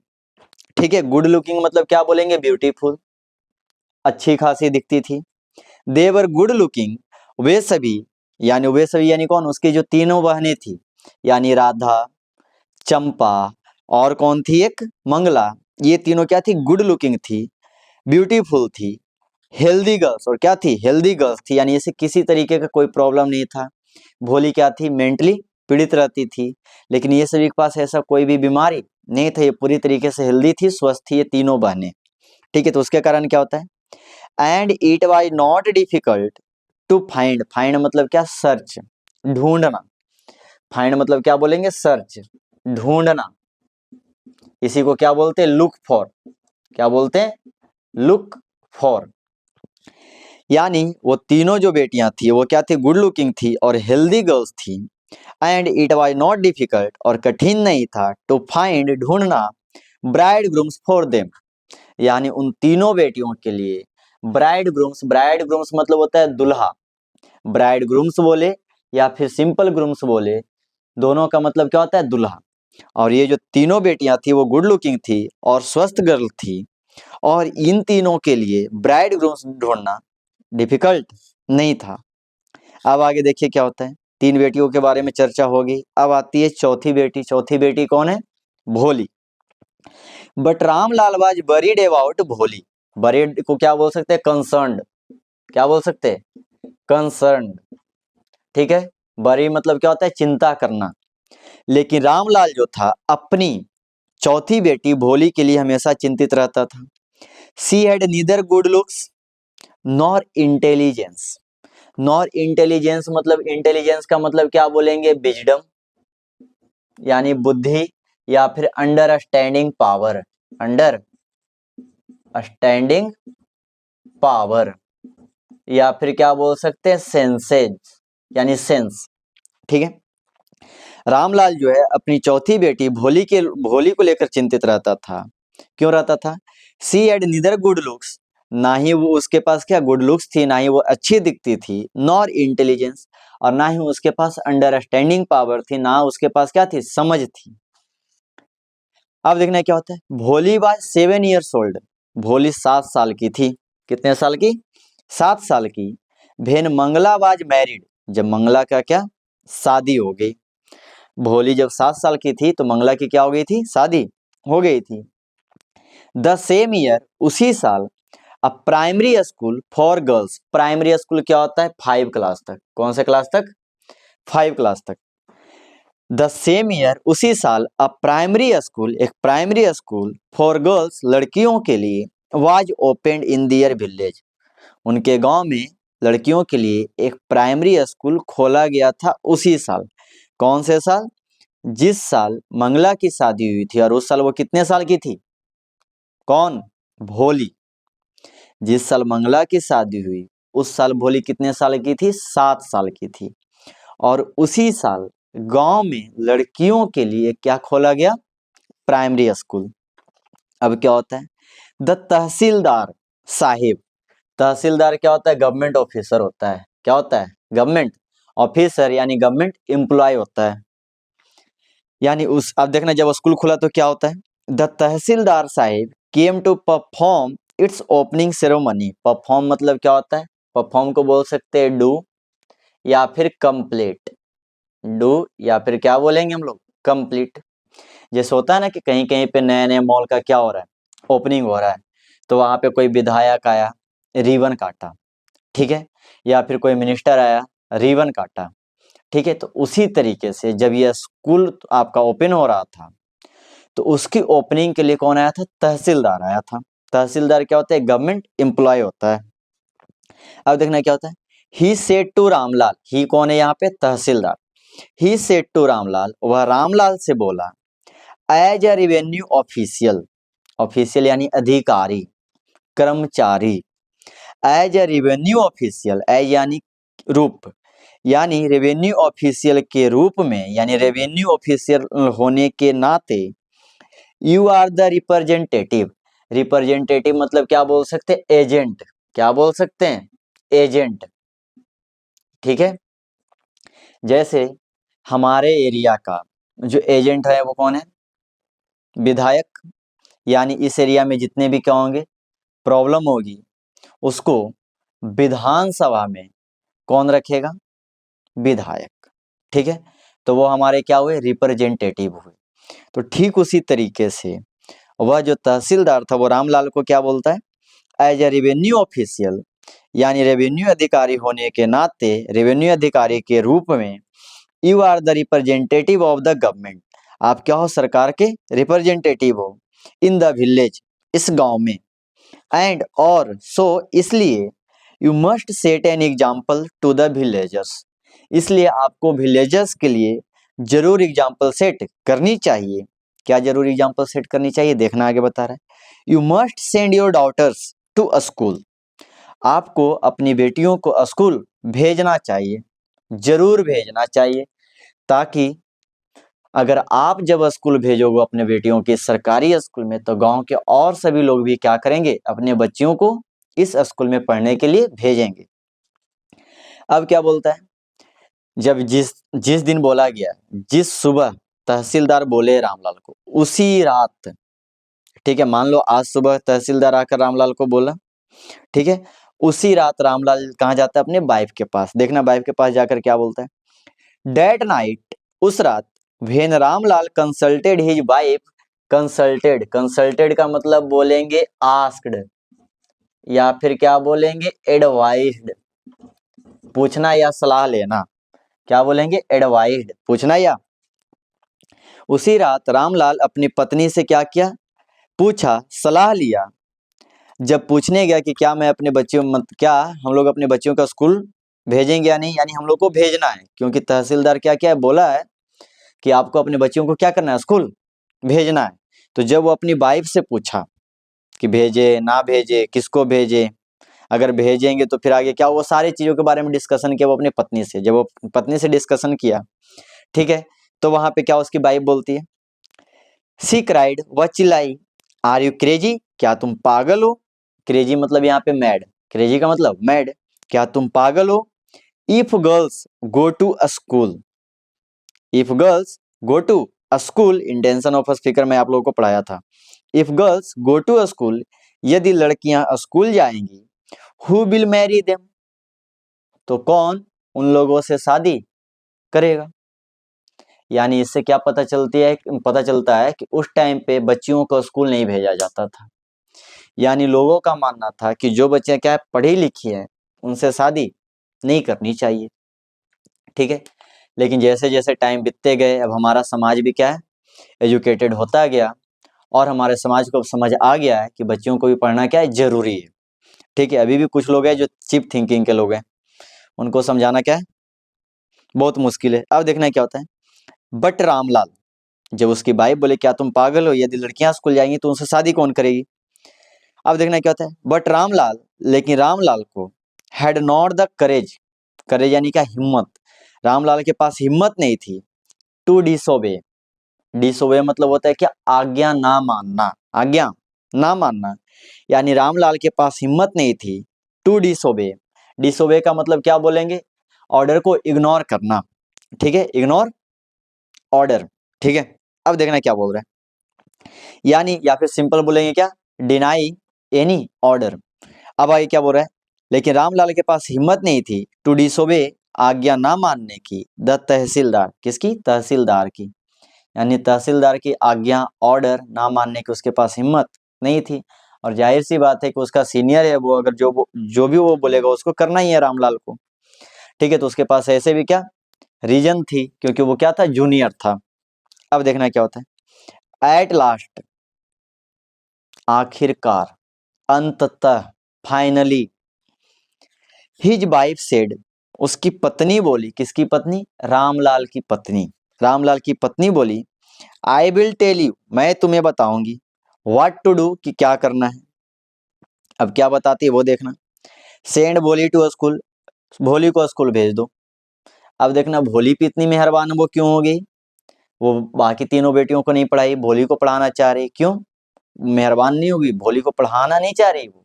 ठीक है, गुड लुकिंग मतलब क्या बोलेंगे, ब्यूटीफुल, अच्छी खासी दिखती थी। देवर गुड लुकिंग, वे सभी, यानी कौन, उसकी जो तीनों बहनें थी, यानी राधा, चंपा और कौन थी एक, मंगला, ये तीनों क्या थी, गुड लुकिंग थी, ब्यूटीफुल थी, हेल्दी गर्ल्स, और क्या थी, हेल्दी गर्ल्स थी, यानी इसे किसी तरीके का कोई प्रॉब्लम नहीं था। भोली क्या थी, मेंटली पीड़ित रहती थी, लेकिन ये सभी के पास ऐसा कोई भी बीमारी नहीं था, ये पूरी तरीके से हेल्दी थी, स्वस्थ थी, ये तीनों बहनें, ठीक है। तो उसके कारण क्या होता है, and it was not difficult to find, find मतलब क्या, सर्च, ढूंढना, फाइंड मतलब क्या बोलेंगे, सर्च, ढूंढना, इसी को क्या बोलते हैं, लुक फॉर, क्या बोलते हैं, लुक फॉर। यानी वो तीनों जो बेटियां थी वो क्या थी, गुड लुकिंग थी और हेल्दी गर्ल्स थी। And it was not difficult, और कठिन नहीं था, टू फाइंड, ढूंढना, ब्राइड ग्रूम्स फॉर देम, यानी उन तीनों बेटियों के लिए ब्राइड ग्रूम्स, ब्राइड ग्रूम्स मतलब होता है दुल्हा, ब्राइड ग्रूम्स बोले या फिर सिंपल ग्रूम्स बोले, दोनों का मतलब क्या होता है, दुल्हा। और ये जो तीनों बेटियां थी वो गुड लुकिंग थी और स्वस्थ गर्ल थी, और इन तीनों के लिए ब्राइड ग्रूम्स ढूंढना डिफिकल्ट नहीं था। अब आगे देखिए क्या होता है, तीन बेटियों के बारे में चर्चा होगी, अब आती है चौथी बेटी। चौथी बेटी कौन है, भोली। But Ramlal was worried about भोली, वरीड को क्या बोल सकते हैं, कंसर्न्ड, क्या बोल सकते हैं, कंसर्न्ड, ठीक है। वरी मतलब क्या होता है, चिंता करना। लेकिन रामलाल जो था अपनी चौथी बेटी भोली के लिए हमेशा चिंतित रहता था। She had neither good looks nor intelligence, nor intelligence मतलब, इंटेलिजेंस का मतलब क्या बोलेंगे, विजडम, यानी बुद्धि, या फिर अंडरस्टैंडिंग पावर, अंडरस्टैंडिंग पावर, या फिर क्या बोल सकते हैं, सेंसेज, यानी सेंस, ठीक है। रामलाल जो है अपनी चौथी बेटी भोली को लेकर चिंतित रहता था। क्यों रहता था, she had neither good looks, ना ही वो उसके पास क्या गुड लुक्स थी, ना ही वो अच्छी दिखती थी, नॉर इंटेलिजेंस, और ना ही उसके पास अंडरस्टैंडिंग पावर थी, ना उसके पास क्या थी, समझ थी। अब देखना क्या होता है, भोली वाज 7 years ओल्ड, भोली 7 साल की थी, कितने साल की, 7 साल की। भेन मंगला वाज मैरिड, जब मंगला का क्या, शादी हो गई। भोली जब 7 साल की थी तो मंगला की क्या हो गई थी, शादी हो गई थी। द सेम ईयर, उसी साल, a primary school for girls, primary school क्या होता है, 5 क्लास तक, कौन से क्लास तक, 5 क्लास तक। द सेम ईयर, उसी साल, अ प्राइमरी स्कूल, एक प्राइमरी स्कूल फॉर गर्ल्स, लड़कियों के लिए, was opened in their village, उनके गांव में लड़कियों के लिए एक प्राइमरी स्कूल खोला गया था उसी साल। कौन से साल, जिस साल मंगला की शादी हुई थी, और उस साल वो कितने साल की थी, कौन, भोली। जिस साल मंगला की शादी हुई उस साल भोली कितने साल की थी, 7 साल की थी। और उसी साल गांव में लड़कियों के लिए क्या खोला गया, प्राइमरी स्कूल। अब क्या होता है, द तहसीलदार साहिब, तहसीलदार क्या होता है, गवर्नमेंट ऑफिसर होता है, क्या होता है, गवर्नमेंट ऑफिसर, यानी गवर्नमेंट एम्प्लॉय होता है। यानी उस, अब देखना जब स्कूल खुला तो क्या होता है, the tehsildar sahib came to perform its opening ceremony, perform मतलब क्या होता है, परफॉर्म को बोल सकते हैं डू या फिर कंप्लीट, डू या फिर क्या बोलेंगे हम लोग, कंप्लीट। जैसे होता है ना कि कहीं कहीं पे नए नए मॉल का क्या हो रहा है, ओपनिंग हो रहा है, तो वहां पे कोई विधायक आया, रिबन काटा, ठीक है, या फिर कोई मिनिस्टर आया, रिबन काटा, ठीक है। तो उसी तरीके से जब यह स्कूल आपका ओपन हो रहा था तो उसकी ओपनिंग के लिए कौन आया था, तहसीलदार आया था। तहसीलदार क्या होता है, गवर्नमेंट एम्प्लॉय होता है। अब देखना क्या होता है, he said to Ramlal, he कौन है यहाँ पे, tehsildar. He said to Ramlal, वह रामलाल से बोला, as a revenue official, official यानी अधिकारी, कर्मचारी, as a revenue official, as यानी रूप, यानी रेवेन्यू ऑफिशियल के रूप में, यानी रेवेन्यू ऑफिशियल होने के नाते you are the representative. Representative मतलब क्या बोल सकते हैं? एजेंट। क्या बोल सकते हैं? एजेंट। ठीक है। जैसे हमारे एरिया का जो एजेंट है वो कौन है? विधायक। यानी इस एरिया में जितने भी क्या होंगे, प्रॉब्लम होगी, उसको विधानसभा में कौन रखेगा? विधायक। ठीक है। तो वो हमारे क्या हुए? रिप्रेजेंटेटिव हुए। तो ठीक उसी तरीके से वह जो तहसीलदार था वो रामलाल को क्या बोलता है? एज ए रेवेन्यू ऑफिशियल, यानी रेवेन्यू अधिकारी होने के नाते, रेवेन्यू अधिकारी के रूप में you are the representative of the government. आप क्या हो? सरकार के रिप्रेजेंटेटिव हो। इन द विलेज, इस गांव में। एंड और सो, इसलिए you must set an example to the villagers. इसलिए आपको विलेजर्स के लिए जरूर एग्जाम्पल सेट करनी चाहिए। क्या जरूर एग्जाम्पल सेट करनी चाहिए? देखना आगे बता रहा है। You must send your daughters to a school. आपको अपनी बेटियों को स्कूल भेजना चाहिए, जरूर भेजना चाहिए, ताकि अगर आप जब स्कूल भेजोगे अपने बेटियों की सरकारी स्कूल में, तो गांव के और सभी लोग भी क्या करेंगे? अपने बच्चियों को इस स्कूल में पढ़ने के लिए भेजेंगे। अब क्या बोलता है? जब जिस जिस दिन बोला गया, जिस सुबह तहसीलदार बोले रामलाल को, उसी रात, ठीक है, मान लो आज सुबह तहसीलदार आकर रामलाल को बोला, ठीक है, उसी रात रामलाल कहाँ जाता है? अपने वाइफ के पास। देखना वाइफ के पास जाकर क्या बोलता है? डेट नाइट, उस रात, when Ramlal consulted his wife. Consulted, consulted का मतलब बोलेंगे आस्क्ड, या फिर क्या बोलेंगे? एडवाइस्ड। पूछना या सलाह लेना। क्या बोलेंगे? एडवाइस्ड, पूछना या। उसी रात रामलाल अपनी पत्नी से क्या किया? पूछा, सलाह लिया। जब पूछने गया कि क्या मैं अपने बच्चों क्या हम लोग अपने बच्चों का स्कूल भेजेंगे या नहीं, यानी हम लोग को भेजना है, क्योंकि तहसीलदार क्या क्या बोला है कि आपको अपने बच्चों को क्या करना है? स्कूल भेजना है। तो जब वो अपनी वाइफ से पूछा कि भेजे ना भेजे, किसको भेजे, अगर भेजेंगे तो फिर आगे क्या, वो सारी चीजों के बारे में डिस्कशन किया वो अपनी पत्नी से। जब वो पत्नी से डिस्कशन किया, ठीक है, तो वहां पे क्या उसकी वाइफ बोलती है? सी क्राइड, वह चिल्लाई, आर यू क्रेजी, क्या तुम पागल हो? क्रेजी मतलब यहाँ पे मैड, क्रेजी का मतलब मैड, क्या तुम पागल हो? If girls go to a school, if girls go to a school, intention of speaker मैं आप लोगों को पढ़ाया था। If girls go to a school, यदि लड़कियां स्कूल जाएंगी, हु विल मैरी देम, तो कौन उन लोगों से शादी करेगा? यानी इससे क्या पता चलता है कि उस टाइम पे बच्चियों को स्कूल नहीं भेजा जाता था। यानी लोगों का मानना था कि जो बच्चे क्या पढ़ी लिखी है, उनसे शादी नहीं करनी चाहिए। ठीक है। लेकिन जैसे जैसे टाइम बीतते गए, अब हमारा समाज भी क्या है? एजुकेटेड होता गया, और हमारे समाज को समझ आ गया है कि बच्चियों को भी पढ़ना क्या है? जरूरी है। ठीक है। अभी भी कुछ लोग हैं जो चीप थिंकिंग के लोग हैं, उनको समझाना क्या है? बहुत मुश्किल है। अब देखना क्या होता है। बट रामलाल, जब उसकी वाइफ बोले क्या तुम पागल हो, यदि लड़कियां स्कूल जाएंगी तो उनसे शादी कौन करेगी? अब देखना क्या होता है। बट रामलाल, लेकिन रामलाल को हैड नॉट द करेज, करेज यानी क्या? हिम्मत। रामलाल के पास हिम्मत नहीं थी टू डिसोबे। डिसोबे मतलब होता है क्या? आज्ञा ना मानना, आज्ञा ना मानना। यानी रामलाल के पास हिम्मत नहीं थी टू डिसोबे। डिसोबे का मतलब क्या बोलेंगे? ऑर्डर को इग्नोर करना। ठीक है, इग्नोर ऑर्डर। ठीक है। अब देखना क्या बोल रहा है। यानी या फिर सिंपल बोलेंगे क्या? Deny any order. अब आगे क्या बोल रहा है। लेकिन रामलाल के पास हिम्मत नहीं थी टू डिसोबे, आज्ञा ना मानने की, द तहसीलदार, किसकी? तहसीलदार की। यानी तहसीलदार की आज्ञा, ऑर्डर ना मानने की उसके पास हिम्मत नहीं थी। और जाहिर सी बात है कि उसका सीनियर है वो, अगर जो भी वो बोलेगा उसको करना ही है रामलाल को। ठीक है। तो उसके पास ऐसे भी क्या रीजन थी, क्योंकि वो क्या था? जूनियर था। अब देखना क्या होता है। एट लास्ट, आखिरकार, अंततः, फाइनली, हिज वाइफ सेड, उसकी पत्नी बोली। किसकी पत्नी? रामलाल की पत्नी। रामलाल की पत्नी बोली, आई विल टेल यू, मैं तुम्हें बताऊंगी, व्हाट टू डू, कि क्या करना है। अब क्या बताती है वो देखना। सेंड भोली टू स्कूल, भोली को स्कूल भेज दो। अब देखना भोली भी इतनी मेहरबान वो क्यों हो गई, वो बाकी तीनों बेटियों को नहीं पढ़ाई, भोली को पढ़ाना चाह रही, क्यों? मेहरबान नहीं होगी, भोली को पढ़ाना नहीं चाह रही वो,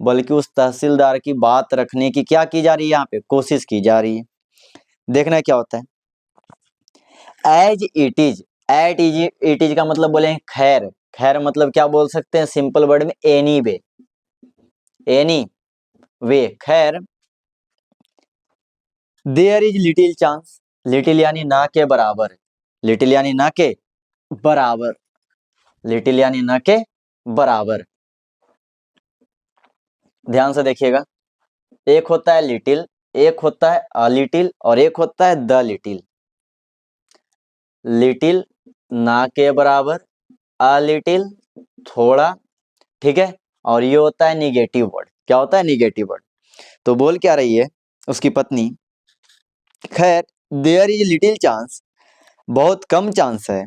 बल्कि उस तहसीलदार की बात रखने की क्या की जा रही है, यहाँ पे कोशिश की जा रही है। देखना क्या होता है, as it is, at is it is का मतलब बोले खैर, खैर मतलब क्या बोल सकते हैं सिंपल वर्ड में, एनी वे, एनी वे, खैर। There is little chance, little यानी ना के बराबर, लिटिल यानी ना के बराबर, लिटिल यानी ना के बराबर। ध्यान से देखिएगा, एक होता है लिटिल, एक होता है अ लिटिल, और एक होता है द लिटिल। लिटिल ना के बराबर, अ लिटिल थोड़ा, ठीक है, और ये होता है निगेटिव वर्ड। क्या होता है? Negative word. तो बोल क्या रही है उसकी पत्नी, खैर देयर इज लिटिल चांस, बहुत कम चांस है,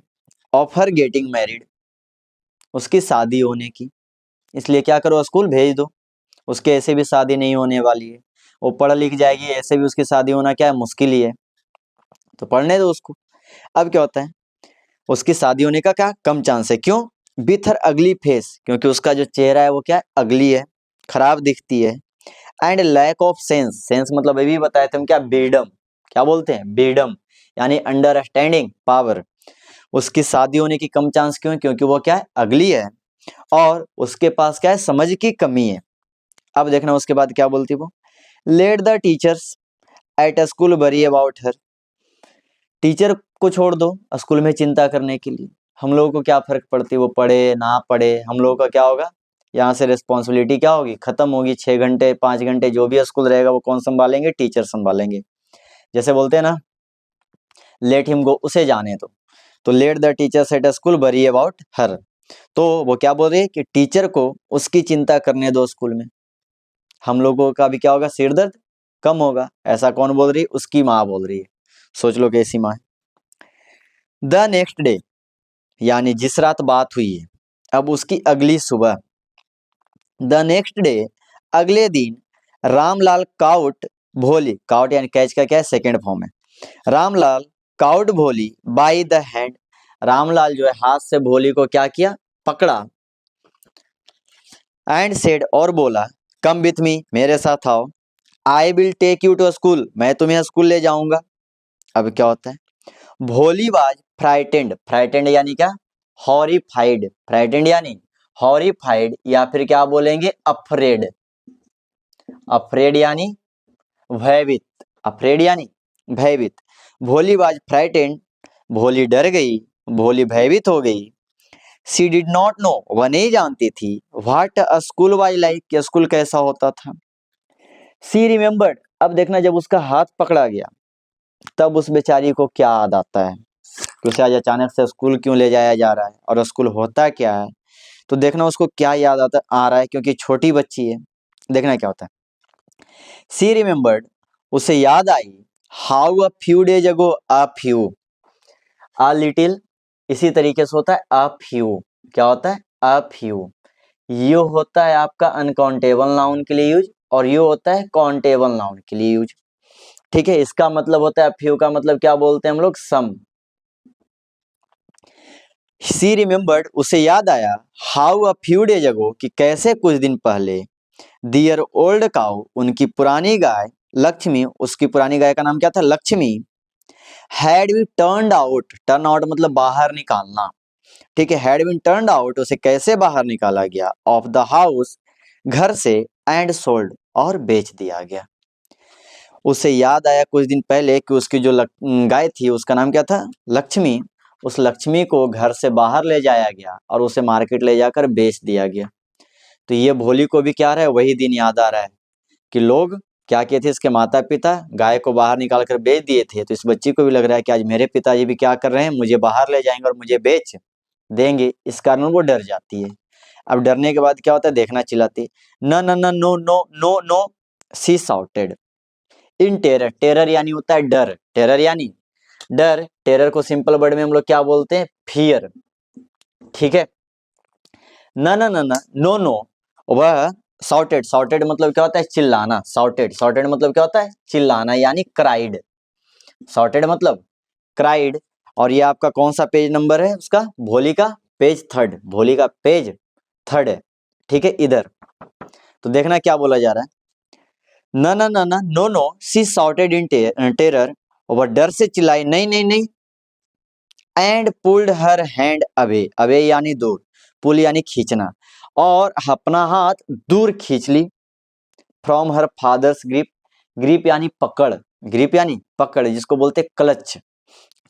ऑफ हर गेटिंग मैरिड, उसकी शादी होने की, इसलिए क्या करो, स्कूल भेज दो, उसके ऐसे भी शादी नहीं होने वाली है, वो पढ़ लिख जाएगी, ऐसे भी उसकी शादी होना क्या है, मुश्किल ही है, तो पढ़ने दो उसको। अब क्या होता है, उसकी शादी होने का क्या कम चांस है, क्यों? विथ हर अगली फेस, क्योंकि उसका जो चेहरा है वो क्या है, अगली है, खराब दिखती है, and lack of sense, sense मतलब ये भी बताए थे हम, क्या बेडम, क्या बोलते हैं, बेडम, यानी अंडरस्टैंडिंग पावर। उसकी शादी होने की कम चांस क्यों? क्योंकि वो क्या है, अगली है, और उसके पास क्या है, समझ की कमी है। अब देखना उसके बाद क्या बोलती वो, let the teachers at school worry about her, teacher को छोड़ दो स्कूल में चिंता करने के लिए, हम लोगों को क्या फर्क पड़ती है वो पढ़े ना पढ़े, हम लोगों का क्या होगा, यहाँ से रिस्पॉन्सिबिलिटी क्या होगी, खत्म होगी, 6 घंटे 5 घंटे जो भी स्कूल रहेगा वो कौन संभालेंगे, टीचर संभालेंगे। जैसे बोलते हैं ना, लेट हिम गो, उसे जाने दो, तो let the teachers at school worry about her, तो वो क्या बोल रही है कि टीचर को उसकी चिंता करने दो स्कूल में, हम लोगों का भी क्या होगा, सिर दर्द कम होगा। ऐसा कौन बोल रही है? उसकी माँ बोल रही है। सोच लो कैसी माँ है। द नेक्स्ट डे, यानी जिस रात बात हुई है, अब उसकी अगली सुबह, द नेक्स्ट डे, अगले दिन, रामलाल काउट भोली, काउट यानी कैच का क्या है, सेकेंड फॉर्म है, रामलाल काउट भोली बाय द हैंड, रामलाल जो है हाथ से भोली को क्या किया, पकड़ा, एंड सेड और बोला, कम विथ मी, मेरे साथ आओ, I will take you to school, मैं तुम्हें स्कूल ले जाऊंगा। अब क्या होता है, भोली वाज फ्राइटेंड, फ्राइटेंड यानी क्या, हॉरिफाइड, फ्राइटेंड यानी हॉरिफाइड, या फिर क्या बोलेंगे, अफ्रेड, अफ्रेड यानी भयभीत, अफ्रेड यानी भयभीत, भोली वाज फ्राइटेंड, भोली डर गई, भोली भयभीत हो गई, शी डिड नॉट नो, वह नहीं जानती थी, what a school was like, कि स्कूल कैसा होता था। शी रिमेम्बर्ड, अब देखना जब उसका हाथ पकड़ा गया तब उस बेचारी को क्या याद आता है कि उसे आज अचानक से स्कूल क्यों ले जाया जा रहा है और स्कूल होता क्या है। तो देखना उसको क्या याद आता आ रहा है, क्योंकि छोटी बच्ची है। देखना क्या होता है, सी रिमेम्बर्ड, उसे याद आई, how a few days ago, a few, a little, इसी तरीके से होता है अ फ्यू, क्या होता है, अ फ्यू, ये होता है आपका अनकाउंटेबल नाउन के लिए यूज, और ये होता है काउंटेबल नाउन के लिए यूज। ठीक है, इसका मतलब होता है फ्यू का मतलब क्या बोलते हैं हम लोग, सम। सी रिमेम्बर्ड, उसे याद आया, हाउ अ फ्यू डेज अगो, कि कैसे कुछ दिन पहले, दियर ओल्ड काउ, उनकी पुरानी गाय, लक्ष्मी, उसकी पुरानी गाय का नाम क्या था, Lakshmi, had be turned out, turn out मतलब बाहर निकालना, ठीक है, हैड बीन टर्न्ड आउट, उसे कैसे बाहर निकाला गया, ऑफ द हाउस, घर से, एंड सोल्ड, और बेच दिया गया। उसे याद आया कुछ दिन पहले कि उसकी जो गाय थी उसका नाम क्या था, लक्ष्मी, उस लक्ष्मी को घर से बाहर ले जाया गया और उसे मार्केट ले जाकर बेच दिया गया। तो ये भोली को भी क्या रहा है, वही दिन याद आ रहा है कि लोग क्या किए थे, इसके माता पिता गाय को बाहर निकाल कर बेच दिए थे, तो इस बच्ची को भी लग रहा है कि आज मेरे पिताजी भी क्या कर रहे हैं, मुझे बाहर ले जाएंगे और मुझे बेच देंगे, इस कारण वो डर जाती है। अब डरने के बाद क्या होता है, देखना, चिल्लाती, न न न no no no no, she shouted in terror, terror यानी होता है डर, टेरर यानी डर, टेरर को सिंपल वर्ड में हम लोग क्या बोलते हैं, फियर, ठीक है, न न न न नो नो, वह शाउटेड, शाउटेड मतलब क्या होता है, चिल्लाना, शाउटेड, शाउटेड मतलब क्या होता है, चिल्लाना यानी क्राइड, सॉर्टेड मतलब क्राइड। और ये आपका कौन सा पेज नंबर है उसका, भोली का पेज 3, भोली का पेज 3 है, ठीक है इधर। तो देखना क्या बोला जा रहा है, ना ना ना ना no no she shouted in terror, वह डर से चिल्लाई नहीं नहीं नहीं, and pulled her hand away, away यानी दूर, पुल यानी खींचना, और अपना हाथ दूर खींच ली, from her father's grip, grip यानी पकड़, ग्रिप यानी पकड़ जिसको बोलते क्लच,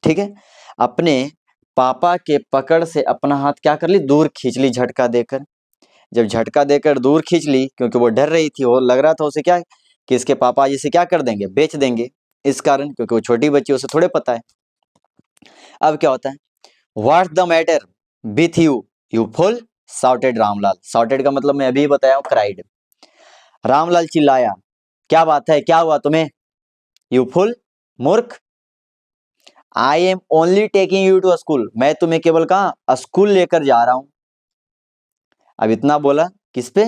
ठीक है। अपने पापा के पकड़ से अपना हाथ क्या कर ली, दूर खींच ली झटका देकर। जब झटका देकर दूर खींच ली, क्योंकि वो डर रही थी, वो लग रहा था उसे क्या कि इसके पापा जी से क्या कर देंगे, बेच देंगे, इस कारण, क्योंकि वो छोटी बच्ची, उसे थोड़े पता है। अब क्या होता है, what's the matter with you you full, shouted Ramlal, shouted का मतलब मैं अभी बताया हूं, क्राइड। रामलाल चिल्लाया, क्या बात है, क्या हुआ तुम्हें, यू फुल, मूर्ख, I am only taking you to school, मैं तुम्हें केवल कहाँ स्कूल लेकर जा रहा हूं। अब इतना बोला किस पे,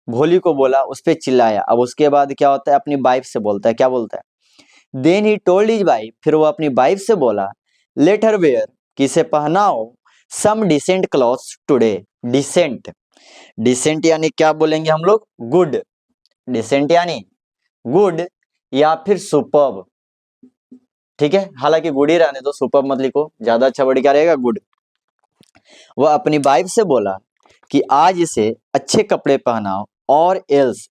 भोली को बोला, उस पे चिल्लाया। अब उसके बाद क्या होता है, अपनी वाइफ से बोलता है, क्या बोलता है, then he told his wife, फिर वो अपनी वाइफ से बोला, लेट हर वेयर, किसे पहनाओ, some decent clothes today, decent, decent यानी क्या बोलेंगे हम लोग, गुड, डिसेंट यानी गुड या फिर सुपर्ब, ठीक है, हालांकि गुड ही रहने दो, सुपर्ब मत लिखो, ज्यादा अच्छा वर्ड क्या रहेगा, गुड। वह अपनी वाइफ से बोला कि आज इसे अच्छे कपड़े पहनाओ, और एल्स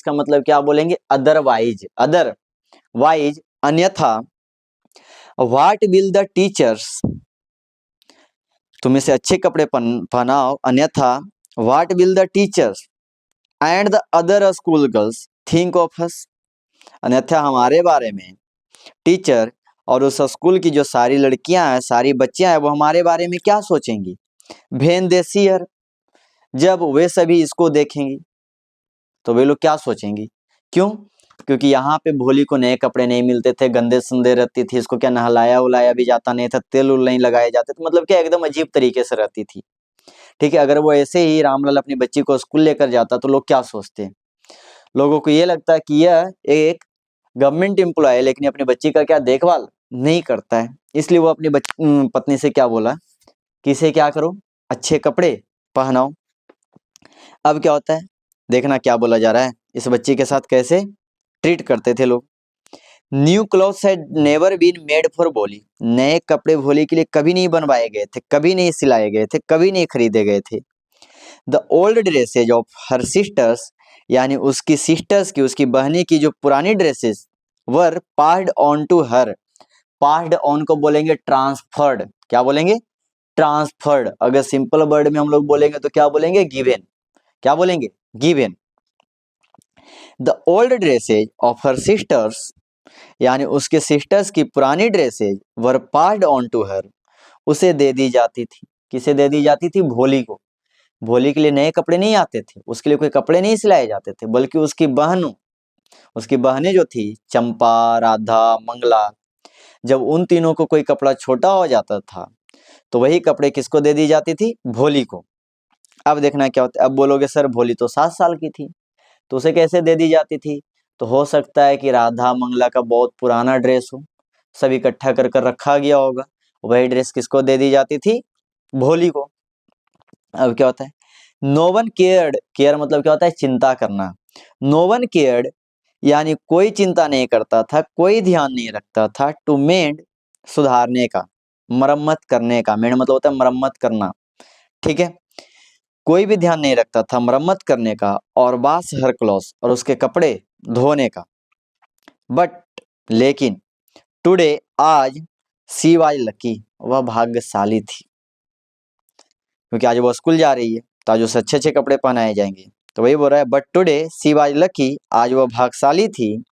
का मतलब क्या बोलेंगे, अदरवाइज, अदरवाइज अन्यथा, व्हाट विल द टीचर्स, तुम इसे अच्छे कपड़े पहनाओ, अन्यथा what will the teachers and the other school girls think of us, अन्यथा हमारे बारे में टीचर और उस स्कूल की जो सारी लड़कियां हैं, सारी बच्चियां हैं, वो हमारे बारे में क्या सोचेंगी, भेन देसियर, जब वे सभी इसको देखेंगी तो वे लोग क्या सोचेंगी, क्यों, क्योंकि यहाँ पे भोली को नए कपड़े नहीं मिलते थे, गंदे संदे रहती थी, इसको क्या नहलाया उलाया भी जाता नहीं था, तेल उल नहीं लगाए जाते थे, मतलब क्या एकदम अजीब तरीके से रहती थी, ठीक है। अगर वो ऐसे ही रामलाल अपनी बच्ची को स्कूल लेकर जाता तो लोग क्या सोचते हैं, लोगों को ये लगता है कि यह एक गवर्नमेंट एम्प्लॉय है, लेकिन अपनी बच्ची का क्या देखभाल नहीं करता है, इसलिए वो अपनी पत्नी से क्या बोला कि इसे क्या करो, अच्छे कपड़े पहनाओ। अब क्या होता है, देखना क्या बोला जा रहा है, इस बच्ची के साथ कैसे ट्रीट करते थे लोग, new clothes had never been made for Bholi, नए कपड़े भोली के लिए कभी नहीं बनवाए गए थे, कभी नहीं सिलाए गए थे, कभी नहीं खरीदे गए थे। The old dresses of her sisters, यानी उसकी सिस्टर्स की, उसकी बहनी की जो पुरानी dresses, were passed on to her, passed on को बोलेंगे ट्रांसफर्ड, क्या बोलेंगे, ट्रांसफर्ड। अगर सिंपल वर्ड में हम लोग बोलेंगे तो क्या बोलेंगे, गिवन, क्या बोलेंगे, given. The old dresses of her sisters, यानी उसके सिस्टर्स की पुरानी dresses, were passed on to her, उसे दे दी जाती थी, किसे दे दी जाती थी, भोली को। भोली के लिए नए कपड़े नहीं आते थे, उसके लिए कोई कपड़े नहीं सिलाए जाते थे, बल्कि उसकी बहनों, उसकी बहनें जो थी, चंपा, राधा, मंगला, जब उन तीनों को कोई कपड़ा छोटा हो जाता था तो वही कपड़े किसको दे दी जाती थी, भोली को। अब देखना क्या होता है, अब बोलोगे सर भोली तो 7 साल की थी, तो उसे कैसे दे दी जाती थी, तो हो सकता है कि राधा मंगला का बहुत पुराना ड्रेस हो, सब इकट्ठा कर कर रखा गया होगा, वही ड्रेस किसको दे दी जाती थी, भोली को। अब क्या होता है, नो वन केयर्ड, केयर मतलब क्या होता है, चिंता करना, नो वन केयर्ड यानी कोई चिंता नहीं करता था, कोई ध्यान नहीं रखता था, टू मेड सुधारने का, मरम्मत करने का, मेड मतलब होता है मरम्मत करना, ठीक है, कोई भी ध्यान नहीं रखता था मरम्मत करने का, और वाश हर क्लॉथ, और उसके कपड़े धोने का, बट लेकिन टुडे आज, सी वाज लकी, वह भाग्यशाली थी, क्योंकि आज वो स्कूल जा रही है तो आज उसे अच्छे अच्छे कपड़े पहनाए जाएंगे, तो वही बोल रहा है, but today C was lucky, आज वह भाग्यशाली थी,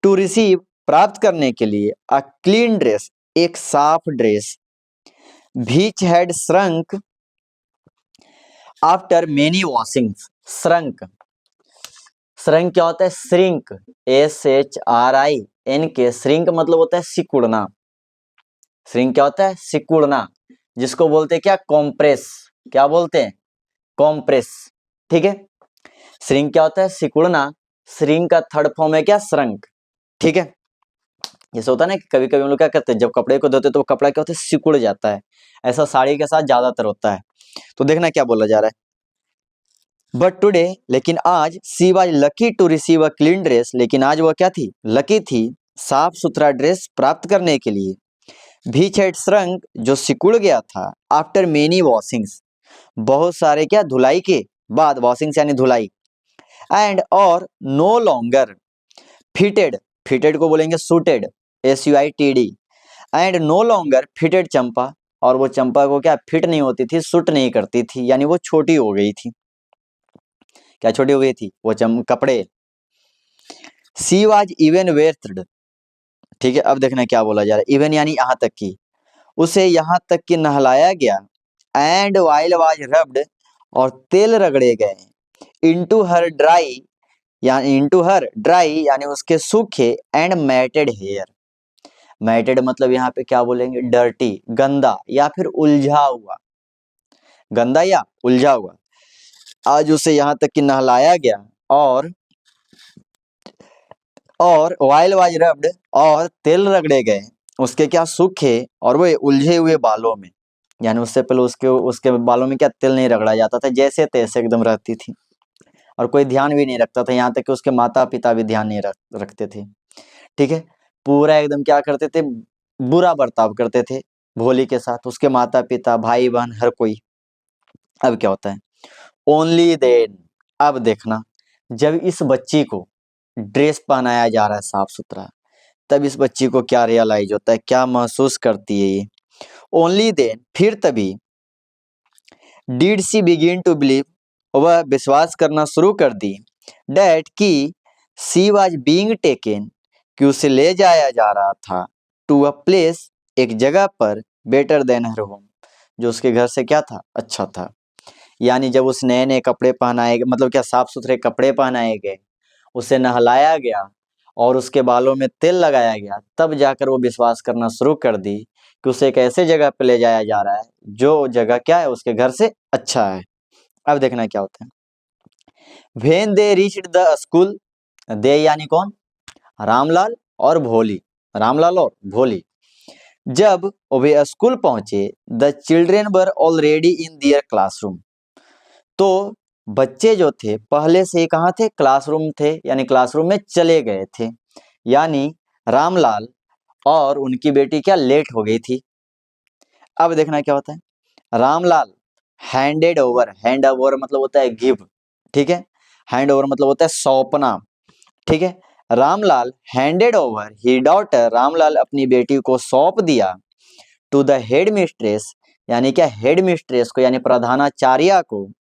टू रिसीव, प्राप्त करने के लिए, अ क्लीन ड्रेस, एक साफ dress, which had shrunk after many washings, shrunk, shrunk क्या होता है, श्रिंक, SHRINK, श्रिंक मतलब होता है सिकुड़ना, श्रिंक क्या होता है, सिकुड़ना, जिसको बोलते हैं क्या, कॉम्प्रेस, क्या बोलते हैं, कॉम्प्रेस, ठीक है। श्रिंक क्या होता है, सिकुड़ना, श्रिंक का थर्ड फॉर्म है क्या, श्रंक, ठीक है। जैसे होता है ना कि कभी कभी हम लोग क्या करते हैं, जब कपड़े को धोते तो वो कपड़ा क्या होता है, सिकुड़ जाता है। ऐसा साड़ी के साथ ज्यादातर होता है। तो देखना क्या बोला जा रहा है, बट टुडे, लेकिन आज, she was lucky to receive a clean dress, लेकिन आज वह क्या थी, लकी थी, साफ सुथरा ड्रेस प्राप्त करने के लिए। भीच हैड श्रंक, जो सिकुड़ गया था, आफ्टर मेनी वॉशिंग्स, बहुत सारे क्या धुलाई के बाद, वॉशिंग्स यानी धुलाई, एंड और नो लॉन्गर फिटेड, फिटेड को बोलेंगे suited, SUITED, and no longer fitted Champa, और वो चंपा को क्या फिट नहीं होती थी, सूट नहीं करती थी, यानी वो छोटी हो गई थी। क्या छोटी हो गई थी, वो कपड़े। सी वाज इवन वेर्थड, ठीक है। अब देखना क्या बोला जा रहा है, इवन यानी यहाँ तक की, उसे यहाँ तक कि नहलाया गया, एंड वाइल वाज रब्ड, और तेल रगड़े गए, इनटू हर ड्राई, यानी इनटू हर ड्राई यानी उसके सूखे, एंड मैटेड हेयर, मैटेड मतलब यहाँ पे क्या बोलेंगे, डर्टी, गंदा या फिर उलझा हुआ, गंदा या उलझा हुआ। आज उसे यहाँ तक कि नहलाया गया, और वाइल वाज रब्ड, और तेल रगड़े गए उसके क्या सूखे और वो उलझे हुए बालों में, यानी उससे पहले उसके उसके बालों में क्या तेल नहीं रगड़ा जाता था, जैसे तैसे एकदम रहती थी, और कोई ध्यान भी नहीं रखता था, यहाँ तक कि उसके माता पिता भी ध्यान नहीं रखते थे, ठीक है। पूरा एकदम क्या करते थे, बुरा बर्ताव करते थे भोली के साथ, उसके माता पिता, भाई बहन, हर कोई। अब क्या होता है, ओनली देन, अब देखना, जब इस बच्ची को ड्रेस पहनाया जा रहा है साफ सुथरा, तब इस बच्ची को क्या रियलाइज होता है, क्या महसूस करती है ये। ओनली देन, फिर तभी, did she begin to believe, वह विश्वास करना शुरू कर दी, डैट की सी वाज बीइंग टेकन, कि उसे ले जाया जा रहा था, टू अ प्लेस, एक जगह पर, बेटर देन हर होम, जो उसके घर से क्या था, अच्छा था। यानी जब उस नए नए कपड़े पहनाए गए, मतलब क्या साफ सुथरे कपड़े पहनाए गए, उसे नहलाया गया और उसके बालों में तेल लगाया गया, तब जाकर वो विश्वास करना शुरू कर दी कि उसे एक ऐसे जगह पे ले जाया जा रहा है जो जगह क्या है, उसके घर से अच्छा है। अब देखना क्या होता है, when they reached the school, they यानी कौन, रामलाल और भोली, रामलाल और भोली, जब वे स्कूल पहुंचे, the children were already in their classroom, तो बच्चे जो थे पहले से ही कहाँ थे, क्लासरूम थे, यानी क्लासरूम में चले गए थे, यानी रामलाल और उनकी बेटी क्या लेट हो गई थी। अब देखना क्या होता है, Ramlal handed over, hand over मतलब होता है गिव, ठीक है, हैंड ओवर मतलब होता है सौंपना, ठीक है। रामलाल हैंडेड ओवर ही डॉटर, रामलाल अपनी बेटी को सौंप दिया, टू द हेड मिस्ट्रेस, यानी क्या हेड मिस्ट्रेस को, यानी प्रधानाचार्या को।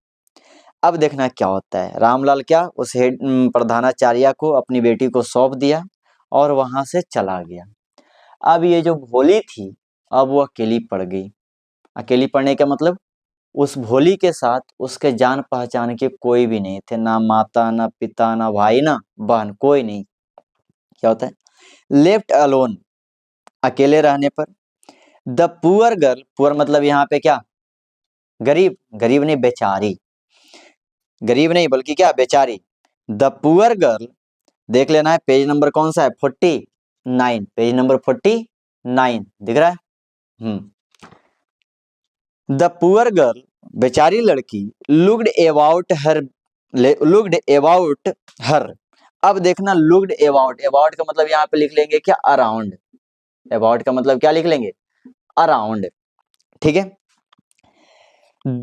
अब देखना क्या होता है, रामलाल क्या उस हेड प्रधानाचार्या को अपनी बेटी को सौंप दिया और वहां से चला गया। अब ये जो भोली थी, अब वो अकेली पड़ गई। अकेली पड़ने का मतलब, उस भोली के साथ उसके जान पहचान के कोई भी नहीं थे, ना माता, ना पिता, ना भाई, ना बहन, कोई नहीं। क्या होता है, लेफ्ट अलोन, अकेले रहने पर, द पुअर गर्ल, पुअर मतलब यहाँ पे क्या, गरीब, गरीब नहीं बेचारी, गरीब नहीं बल्कि क्या, बेचारी। द पुअर गर्ल, देख लेना है पेज नंबर कौन सा है, 49, पेज नंबर 49 दिख रहा है। द पुअर गर्ल, बेचारी लड़की, looked about her, looked about her. अब देखना लुक्ड अबाउट, अबाउट का मतलब यहाँ पे लिख लेंगे क्या, अराउंड, अबाउट का मतलब क्या लिख लेंगे, अराउंड, ठीक है।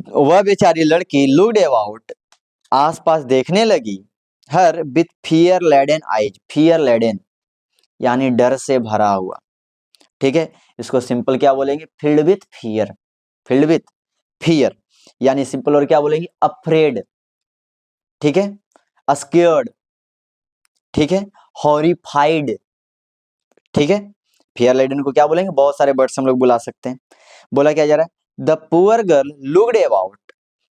वह बेचारी लड़की लुक्ड अबाउट, आसपास देखने लगी, her with fear laden eyes, fear laden यानी डर से भरा हुआ, ठीक है। इसको सिंपल क्या बोलेंगे, filled with fear, filled with fear, यानी सिंपल और क्या बोलेंगे, अफ्रेड, ठीक है, स्केयर्ड, ठीक है, हॉरिफाइड, ठीक है। फियर लेडन को क्या बोलेंगे, बहुत सारे वर्ड्स हम लोग बुला सकते हैं। बोला क्या जा रहा है, the poor girl looked about,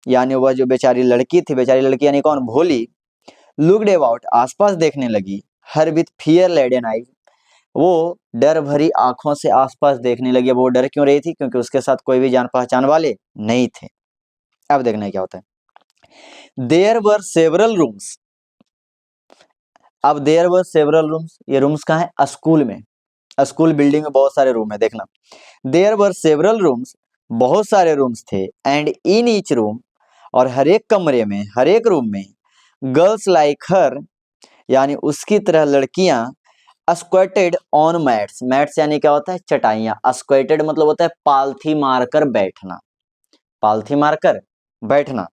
यानी वह जो बेचारी लड़की थी, बेचारी लड़की यानी कौन, भोली, लुक्ड अबाउट आसपास देखने लगी, हर विथ फियर लेडन आई, वो डर भरी आंखों से आसपास देखने लगी। वो डर क्यों रही थी, क्योंकि उसके साथ कोई भी जान पहचान वाले नहीं थे। अब देखना क्या होता है, देयर वर सेवरल रूम्स, अब देयर वर सेवरल रूम्स, ये रूम्स कहाँ है, स्कूल में, स्कूल बिल्डिंग में बहुत सारे रूम है, देखना। देयर वर सेवरल रूम्स, बहुत सारे रूम्स थे। एंड इन ईच रूम, और हर एक कमरे में, हर एक रूम में, गर्ल्स लाइक हर, यानी उसकी तरह लड़कियां, स्क्वेटेड ऑन मैट्स, मैट्स यानी क्या होता है, चटाइयां। स्क्वेटेड मतलब होता है पालथी मारकर बैठना, पालथी मारकर बैठना।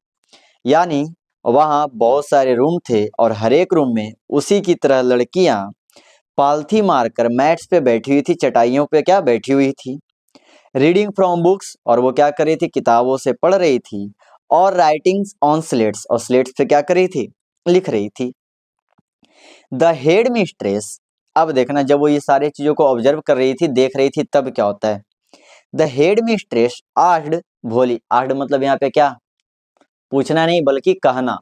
यानी वहां बहुत सारे रूम थे और हर एक रूम में उसी की तरह लड़कियां पालथी मारकर मैट्स पे बैठी हुई थी, चटाइयों पे क्या बैठी हुई थी। रीडिंग फ्रॉम बुक्स, और वो क्या कर रही थी, किताबों से पढ़ रही थी। और राइटिंग्स ऑन स्लेट्स, और स्लेट्स पे क्या कर रही थी, लिख रही थी। द हेड मिस्ट्रेस, अब देखना जब वो ये सारी चीजों को ऑब्जर्व कर रही थी, देख रही थी, तब क्या होता है। द हेड मिस्ट्रेस आस्क्ड भोली, आस्क्ड मतलब यहाँ पे क्या, पूछना नहीं बल्कि कहना,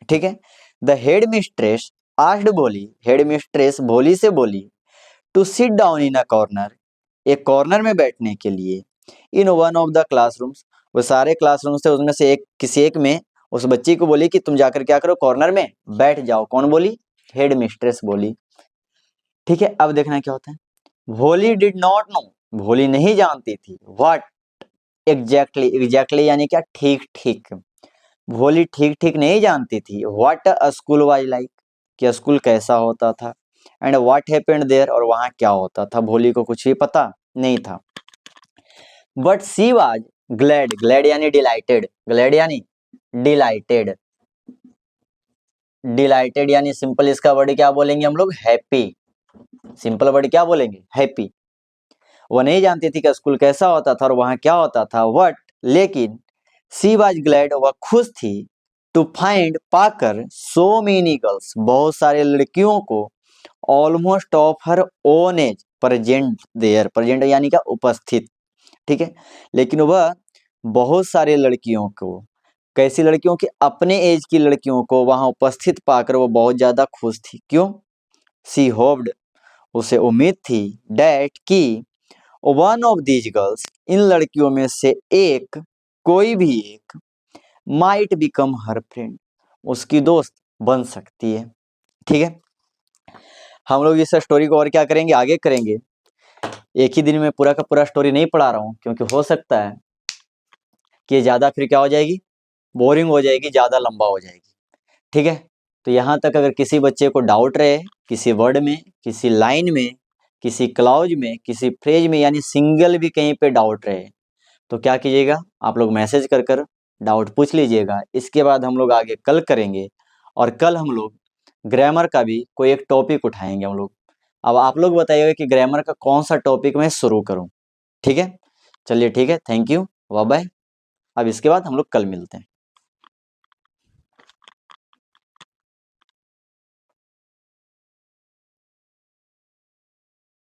ठीक है। The head mistress asked Bholi, head mistress Bholi से बोली, to sit down in a corner, एक कॉर्नर में बैठने के लिए। In one of the classrooms, वो सारे क्लासरूम थे उसमें से एक, किसी एक में उस बच्ची को बोली कि तुम जाकर क्या करो, कॉर्नर में बैठ जाओ। कौन बोली, हेड मिस्ट्रेस बोली, ठीक है। अब देखना क्या होता है। भोली डिड नॉट नो, भोली नहीं जानती थी। व्हाट एग्जैक्टली, एग्जैक्टली यानी क्या, ठीक ठीक। भोली ठीक ठीक नहीं जानती थी। What a school was like, कि स्कूल कैसा होता था। एंड व्हाट हैपेंड देयर, और वहां क्या होता था, भोली को कुछ भी पता नहीं था। But she was glad, glad यानी डिलाइटेड, ग्लैड यानी डिलाइटेड, डिलाइटेड यानी सिंपल इसका वर्ड क्या बोलेंगे हम लोग, हैप्पी। सिंपल वर्ड क्या बोलेंगे, हैप्पी। वो नहीं जानती थी कि स्कूल कैसा होता था और वहां क्या होता था। वट, लेकिन सी वाज ग्लैड, वह खुश थी, टू फाइंड, पाकर, सो मेनी गर्ल्स, बहुत सारे लड़कियों को, almost of her own age, present there, present यानी क्या, उपस्थित, ठीक है। लेकिन वह बहुत सारे लड़कियों को, कैसी लड़कियों की, अपने एज की लड़कियों को वहां उपस्थित पाकर वो बहुत ज्यादा खुश थी। क्यों, सी होप्ड, उसे उम्मीद थी, डैट की, वन ऑफ दीज गर्ल्स, इन लड़कियों में से एक, कोई भी एक, माइट बिकम हर फ्रेंड, उसकी दोस्त बन सकती है, ठीक है। हम लोग इस स्टोरी को और क्या करेंगे, आगे करेंगे। एक ही दिन में पूरा का पूरा स्टोरी नहीं पढ़ा रहा हूं, क्योंकि हो सकता है कि ज्यादा फिर क्या हो जाएगी, बोरिंग हो जाएगी, ज्यादा लंबा हो जाएगी, ठीक है। तो यहाँ तक अगर किसी बच्चे को डाउट रहे, किसी वर्ड में, किसी लाइन में, किसी क्लाउज में, किसी फ्रेज में, यानी सिंगल भी कहीं पे डाउट रहे, तो क्या कीजिएगा, आप लोग मैसेज कर कर डाउट पूछ लीजिएगा। इसके बाद हम लोग आगे कल करेंगे, और कल हम लोग ग्रामर का भी कोई एक टॉपिक उठाएंगे हम लोग। अब आप लोग बताइएगा कि ग्रामर का कौन सा टॉपिक मैं शुरू करूं, ठीक है। चलिए ठीक है, थैंक यू, बाय बाय। अब इसके बाद हम लोग कल मिलते हैं।